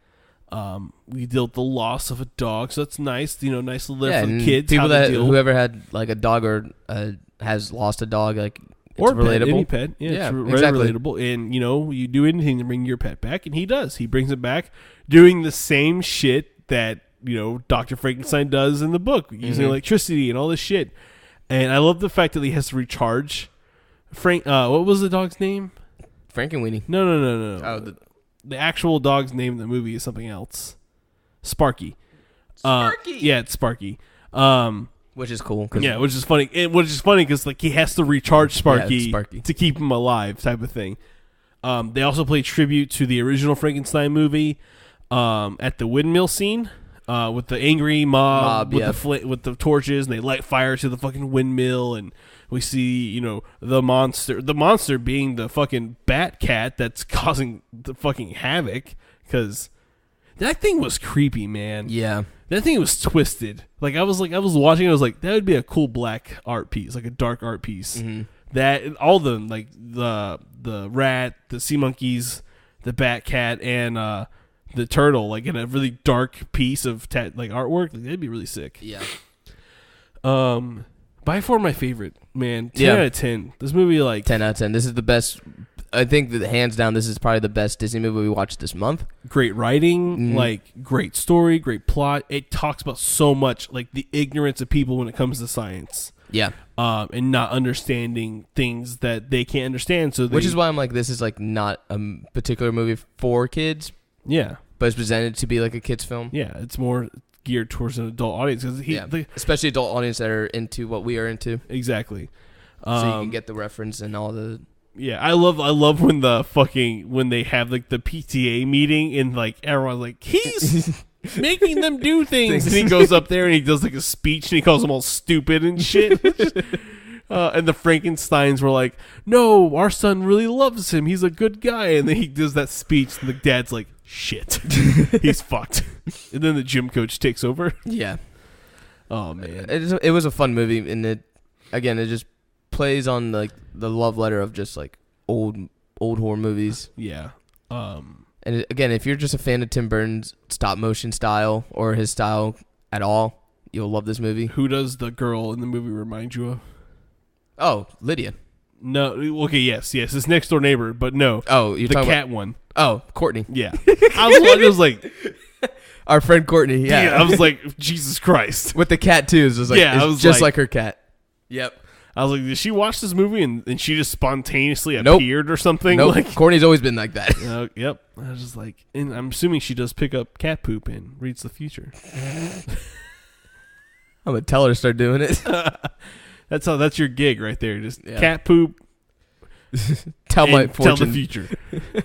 We dealt with the loss of a dog, so that's nice. Nice to live for the kids. People whoever had like a dog or has lost a dog, like it's or relatable. Any pet, it's exactly. relatable. And you do anything to bring your pet back, and he does. He brings it back, doing the same shit that Dr. Frankenstein does in the book, using electricity and all this shit. And I love the fact that he has to recharge. What was the dog's name? Frankenweenie. No. Oh, the actual dog's name in the movie is something else. Sparky. Sparky. It's Sparky. Which is cool. Which is funny. Which is funny because like he has to recharge Sparky to keep him alive, type of thing. They also play tribute to the original Frankenstein movie at the windmill scene with the angry mob with the torches, and they light fire to the fucking windmill, and we see the monster being the fucking bat cat that's causing the fucking havoc, because that thing was creepy, man. Yeah. That thing was twisted. Like I was watching it, I was like, that would be a cool black art piece, like a dark art piece. Mm-hmm. That all of them, like the rat, the sea monkeys, the bat cat, and the turtle, like in a really dark piece of like artwork, like, that'd be really sick. Yeah. By far my favorite, man. 10 out of 10. This movie, like 10 out of 10. This is the best. I think that hands down, this is probably the best Disney movie we watched this month. Great writing, like great story, great plot. It talks about so much, like the ignorance of people when it comes to science. Yeah. And not understanding things that they can't understand. Which is why I'm like, this is like not a particular movie for kids. Yeah. But it's presented to be like a kid's film. Yeah, it's more geared towards an adult audience. Especially adult audience that are into what we are into. Exactly. So you can get the reference and all the... Yeah, I love when they have like the PTA meeting, and like everyone's like, he's making them do things. And he goes up there and he does like a speech, and he calls them all stupid and shit. And the Frankensteins were like, no, our son really loves him. He's a good guy. And then he does that speech, and the dad's like, shit, he's fucked. And then the gym coach takes over. Yeah. Oh man, it was a fun movie, and it just plays on like the love letter of just like old horror movies. Yeah. And again, if you're just a fan of Tim Burton's stop motion style or his style at all, you'll love this movie. Who does the girl in the movie remind you of? Oh, Lydia. No, okay, yes, his next door neighbor, but no. Oh, you're the talking cat about... one. Oh, Courtney. Yeah. I was like, our friend Courtney. Yeah. I was like, Jesus Christ. With the cat too. It was like, yeah, it's just like her cat. Yep. I was like, did she watch this movie and she just spontaneously appeared or something? Nope. Like, Courtney's always been like that. Yep. I was just like, and I'm assuming she does pick up cat poop and reads the future. I'm gonna tell her to start doing it. That's your gig right there. Just cat poop. Tell my fortune. Tell the future.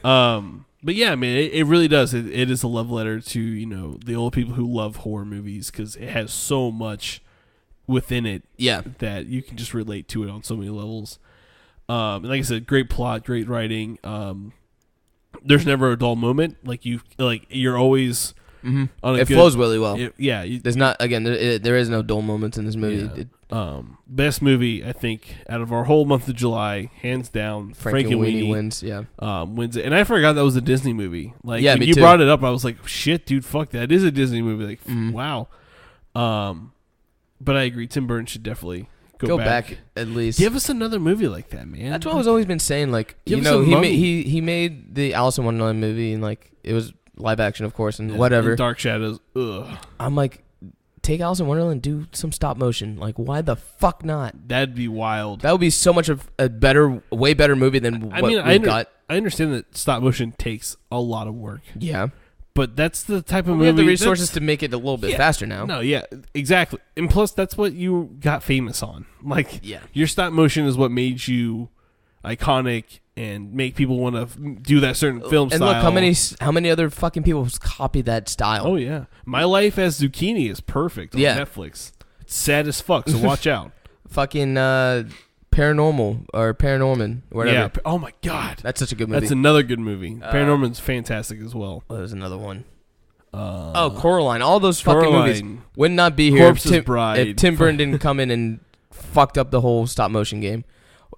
But yeah, man, it really does. It is a love letter to the old people who love horror movies, because it has so much within it, that you can just relate to it on so many levels. And like I said, great plot, great writing. There's never a dull moment. You're always It flows really well. Yeah. There's not, again, there is no dull moments in this movie. Yeah. Best movie, I think, out of our whole month of July, hands down, Frankenweenie wins, yeah. Wins it. And I forgot that was a Disney movie. Like, yeah, when you brought it up, I was like, shit, dude, fuck, that is a Disney movie. Like, wow. But I agree, Tim Burton should definitely go back at least. Give us another movie like that, man. That's what I've always been saying. Like, you know, he made the Alice in Wonderland movie, and like it was live action, of course, and whatever. And Dark Shadows. Ugh. I'm like, take Alice in Wonderland, do some stop motion. Like, why the fuck not? That'd be wild. That would be so much of a better, way better movie than what we got. I understand that stop motion takes a lot of work. Yeah. But that's the type of movie. We have the resources to make it a little bit faster now. No, yeah, exactly. And plus, that's what you got famous on. Like, your stop motion is what made you iconic and make people want to do that certain film style. And look, how many other fucking people copy that style? Oh, yeah. My Life as Zucchini is perfect on Netflix. It's sad as fuck, so watch out. Fucking Paranormal or Paranorman, whatever. Yeah. Oh my god, that's such a good movie. That's another good movie. Paranorman's fantastic as well. There's another one. Coraline. All those fucking movies would not be here if Tim Burton didn't come in and fucked up the whole stop motion game.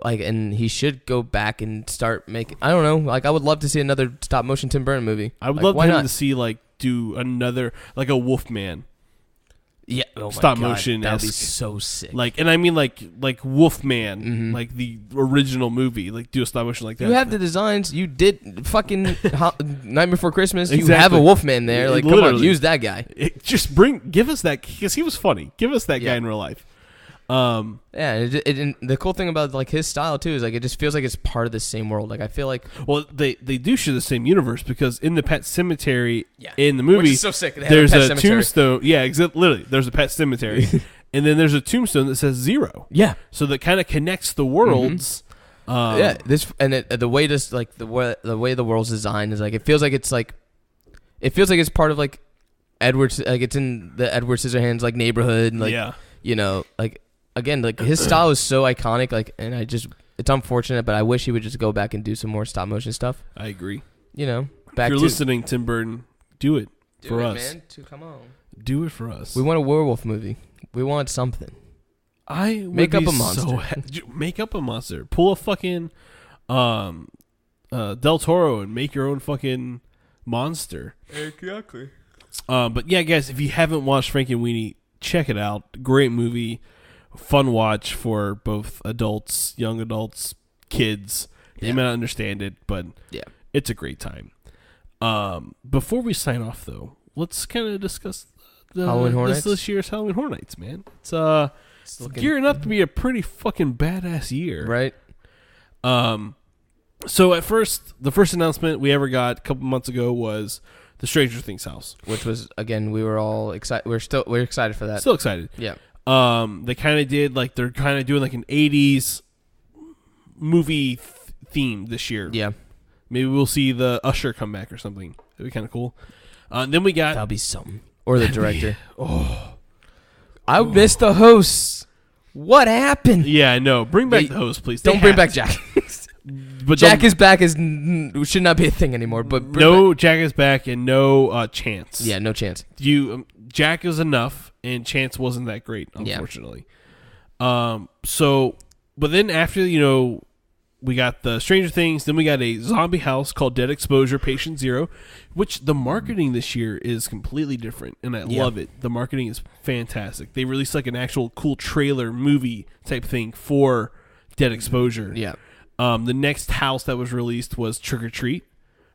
Like, and he should go back and start making. I don't know. Like, I would love to see another stop motion Tim Burton movie. I would love him to see do another like a Wolfman. Yeah, stop motion. That'd be so sick. Like, and I mean like Wolfman, like the original movie. Like, do a stop motion like that. You have the designs. You did fucking Night Before Christmas. Exactly. You have a Wolfman there. Like, come on, use that guy. Give us that, because he was funny. Give us that guy in real life. And the cool thing about like his style too is like it just feels like it's part of the same world. Like, I feel like they do share the same universe, because in the pet cemetery in the movie, which is so sick. There's a tombstone. Yeah, literally, there's a pet cemetery, and then there's a tombstone that says 0. Yeah, so that kind of connects the worlds. The way this like the way the world's designed is like it feels like it's part of like Edward's, like it's in the Edward Scissorhands like neighborhood, and like you know, like. Again, like his style is so iconic, like, and it's unfortunate, but I wish he would just go back and do some more stop motion stuff. I agree. You know, if you're listening, Tim Burton, do it for us. Man. Come on, do it for us. We want a werewolf movie. We want something. Make up a monster. Make up a monster. Pull a fucking Del Toro and make your own fucking monster. Exactly. But yeah, guys, if you haven't watched Frankenweenie, check it out. Great movie. Fun watch for both adults, young adults, kids. You may not understand it, but it's a great time. Before we sign off, though, let's kind of discuss Halloween Horror Nights. This year's Halloween Horror Nights, man. It's gearing up to be a pretty fucking badass year, right? So at first, the first announcement we ever got a couple months ago was the Stranger Things house, which was, again, we were all excited. We're excited for that. Still excited. Yeah. They kind of did they're kind of doing like an 80s movie theme this year. Yeah. Maybe we'll see the Usher come back or something. That'd be kind of cool. Then we got... That'll be something. Or the director. I missed the hosts. What happened? Yeah, I know. Bring back the host, please. Don't bring back Jack. But Jack is back should not be a thing anymore. But Jack is back and no Chance. Yeah, no Chance. Jack is enough, and Chance wasn't that great, unfortunately. Yeah. But then after we got the Stranger Things, then we got a zombie house called Dead Exposure Patient Zero, which the marketing this year is completely different, and I love it. The marketing is fantastic. They released like an actual cool trailer movie type thing for Dead Exposure. Yeah. The next house that was released was Trick or Treat.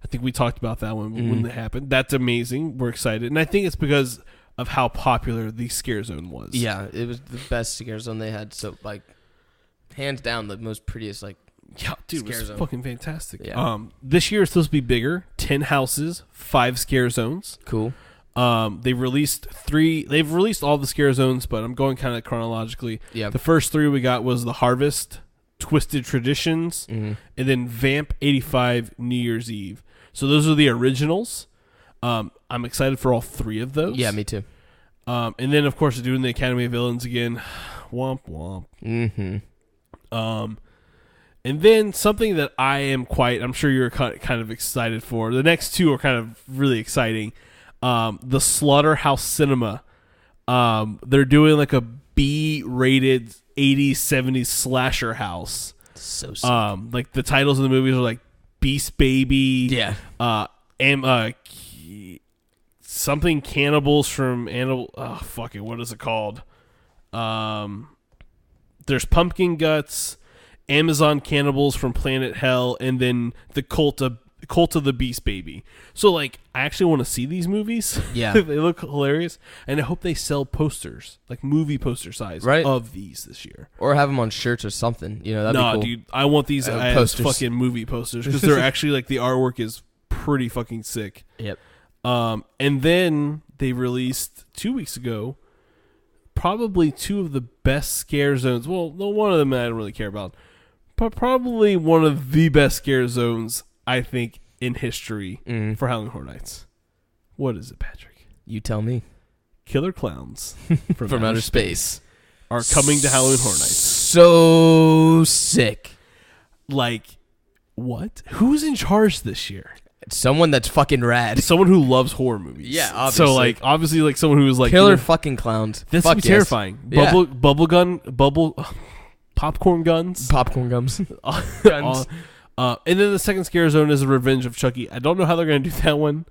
I think we talked about that one when it happened. That's amazing. We're excited. And I think it's because of how popular the Scare Zone was. Yeah, it was the best Scare Zone they had. So, like, hands down, the most prettiest, like, dude, it was fucking fantastic. Yeah. This year is supposed to be bigger. 10 houses, 5 Scare Zones. Cool. They've released all the Scare Zones, but I'm going kind of chronologically. Yeah. The first 3 we got was The Harvest, Twisted Traditions, and then Vamp 85 New Year's Eve. So those are the originals. I'm excited for all 3 of those. Yeah, me too. And then, of course, they're doing the Academy of Villains again. Womp womp. Mm-hmm. And then something that I'm sure you're kind of excited for. The next 2 are kind of really exciting. The Slaughterhouse Cinema. They're doing like a B-rated 80s, 70s slasher house. So sick. Like the titles of the movies are like Beast Baby. Yeah. Something Cannibals from Animal. Oh, fuck it. What is it called? There's Pumpkin Guts, Amazon Cannibals from Planet Hell, and then the Cult of the Beast Baby. So, like, I actually want to see these movies. Yeah. They look hilarious. And I hope they sell posters, like movie poster size of these this year. Or have them on shirts or something. You know, that'd be cool. Dude, I want these as posters. Fucking movie posters because they're actually, like, the artwork is pretty fucking sick. Yep. And then they released 2 weeks ago probably two of the best scare zones. Well, no, one of them I don't really care about, but probably one of the best scare zones I think in history for Halloween Horror Nights. What is it, Patrick? You tell me. Killer Clowns from Outer Space are coming to Halloween Horror Nights. So sick. Like, what? Who's in charge this year? Someone that's fucking rad. Someone who loves horror movies. Yeah, obviously. So, like, obviously, like, someone who is like... Killer fucking clowns. This would be terrifying. Popcorn guns. Popcorn guns. Guns. And then the second scare zone is the Revenge of Chucky. I don't know how they're going to do that one.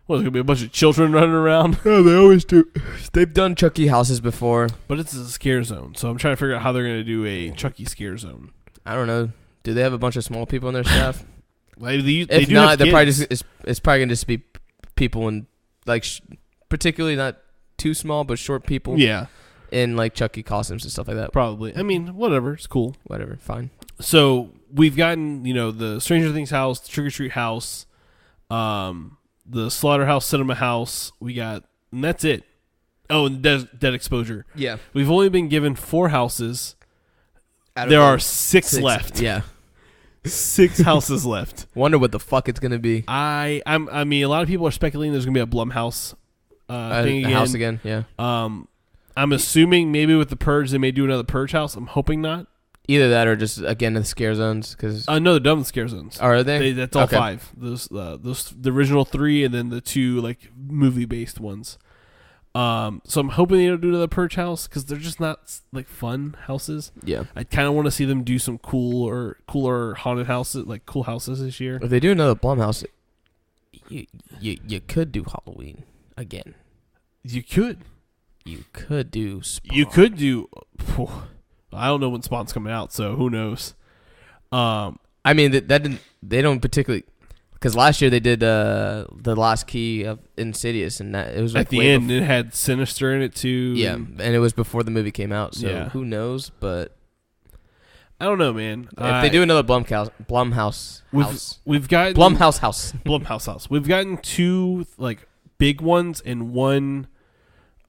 Well, there's going to be a bunch of children running around. Yeah, they always do. They've done Chucky houses before. But it's a scare zone, so I'm trying to figure out how they're going to do a Chucky scare zone. I don't know. Do they have a bunch of small people in their staff? They if do not, they're probably just, it's probably going to just be people in, like, particularly not too small, but short people. Yeah. In, like, Chucky costumes and stuff like that. Probably. I mean, whatever. It's cool. Whatever. Fine. So, we've gotten, the Stranger Things house, the Trick or Treat house, the Slaughterhouse Cinema house. We got, and that's it. Oh, and Dead Exposure. Yeah. We've only been given 4 houses. There are 6 left. Yeah. 6 houses left. Wonder what the fuck it's gonna be. I mean, a lot of people are speculating there's gonna be a Blumhouse thing again. House again. Yeah. I'm assuming maybe with the Purge they may do another Purge house. I'm hoping not. Either that or just again the scare zones because no, they're done with scare zones. Are they? That's all 5. Those the original 3 and then the 2 like movie based ones. So I'm hoping they don't do another Purge house because they're just not like fun houses. Yeah, I kind of want to see them do some cooler haunted houses, like cool houses this year. If they do another Blumhouse, you could do Halloween again. You could do Spawn. You could do. I don't know when Spawn's coming out, so who knows? I mean they don't particularly. Because last year they did the last key of Insidious, and that it was like at the end. It had Sinister in it too. Yeah, and it was before the movie came out, so who knows? But I don't know, man. If they do another Blumhouse house, we've got Blumhouse house. We've gotten 2 like big ones and 1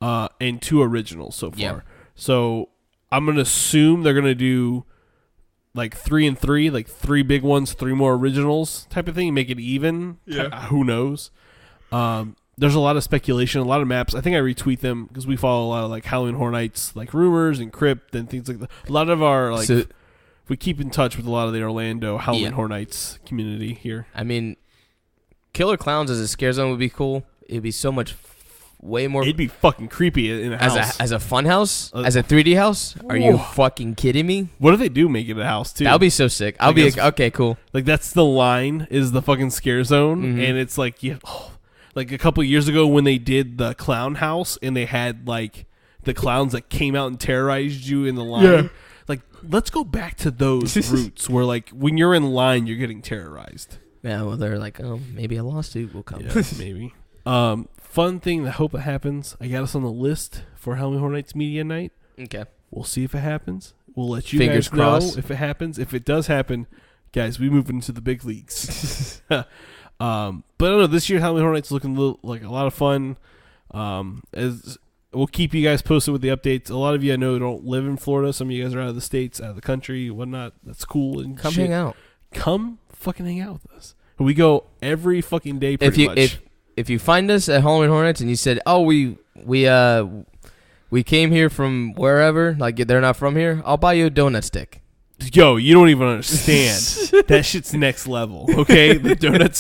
and 2 originals so far. Yeah. So I'm gonna assume they're gonna do like 3 and 3, like 3 big ones, 3 more originals type of thing, make it even. Yeah. Who knows? There's a lot of speculation, a lot of maps. I think I retweet them because we follow a lot of like Halloween Horror Nights, like rumors and Crypt and things like that. A lot of our we keep in touch with a lot of the Orlando Halloween Horror Nights community here. I mean, Killer Clowns as a scare zone would be cool. It'd be so much way more. It'd be fucking creepy in a house. As a fun house? As a 3D house? Are you fucking kidding me? What if they do make it a house, too? That would be so sick. I'll be like, okay, cool. Like, that's the line, is the fucking scare zone. Mm-hmm. And it's like, like a couple years ago when they did the clown house and they had, like, the clowns that came out and terrorized you in the line. Yeah. Like, let's go back to those roots where, like, when you're in line, you're getting terrorized. Yeah, well, they're like, maybe a lawsuit will come. Yeah, maybe. Fun thing, I hope it happens. I got us on the list for Halloween Horror Nights Media Night. Okay. We'll see if it happens. We'll let you Fingers guys know crossed. if it happens. If it does happen, guys, we move into the big leagues. But I don't know. This year, Halloween Horror Nights is looking like a lot of fun. As we'll keep you guys posted with the updates. A lot of you I know don't live in Florida. Some of you guys are out of the states, out of the country, whatnot. That's cool. And come hang out. Come fucking hang out with us. We go every fucking day pretty much. If you find us at Halloween Horror Nights and you said, "Oh, we came here from wherever," like they're not from here, I'll buy you a donut stick. Yo, you don't even understand. That shit's next level, okay? The donut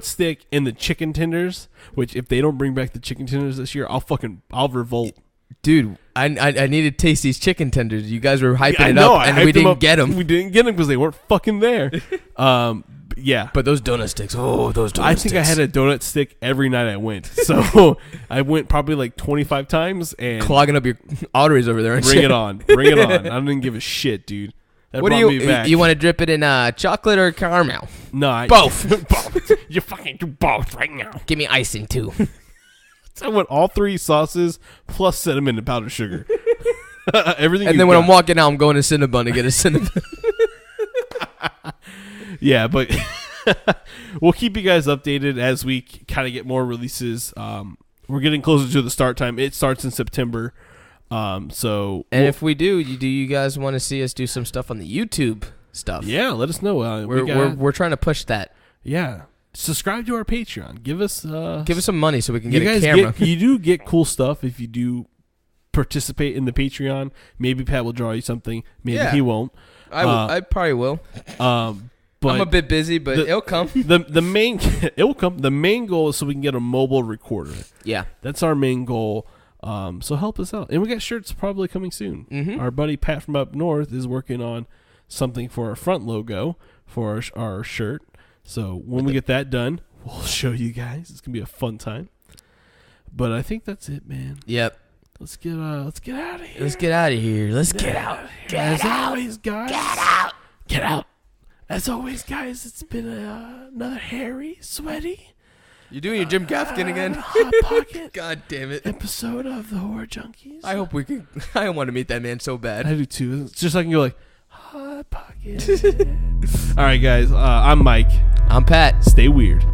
stick and the chicken tenders, which if they don't bring back the chicken tenders this year, I'll revolt. Dude, I need to taste these chicken tenders. You guys were hyping it up, and we didn't get them. We didn't get them because they weren't fucking there. Yeah. But those donut sticks, I think I had a donut stick every night I went. So I went probably like 25 times and clogging up your arteries over there. Bring it on. I didn't give a shit, dude. That what do you want to drip it in chocolate or caramel? No, both. Both. You fucking do both right now. Give me icing too. So I want all 3 sauces plus cinnamon and powdered sugar. Everything. And then when I'm walking out, I'm going to Cinnabon to get a Cinnabon. Yeah, but we'll keep you guys updated as we kind of get more releases. We're getting closer to the start time. It starts in September. If we do you guys want to see us do some stuff on the YouTube stuff? Yeah, let us know. We're trying to push that. Yeah. Subscribe to our Patreon. Give us some money so we can get a camera. You do get cool stuff if you do participate in the Patreon. Maybe Pat will draw you something. Maybe he won't. I probably will. But I'm a bit busy, but it'll come. It will come. The main goal is so we can get a mobile recorder. Yeah, that's our main goal. So help us out, and we got shirts probably coming soon. Mm-hmm. Our buddy Pat from up north is working on something for our front logo for our shirt. So when we get that done, we'll show you guys. It's gonna be a fun time. But I think that's it, man. Yep. Let's get out of here. Let's get out of here. Let's get out. As always, guys. Get out. Get out. As always, guys, it's been another hairy, sweaty. You doing your Jim Gaffigan again? Hot Pocket. God damn it. Episode of the Horror Junkies. I hope we can. I want to meet that man so bad. I do too. It's just so I can go like, Hot Pocket. All right, guys. I'm Mike. I'm Pat. Stay weird.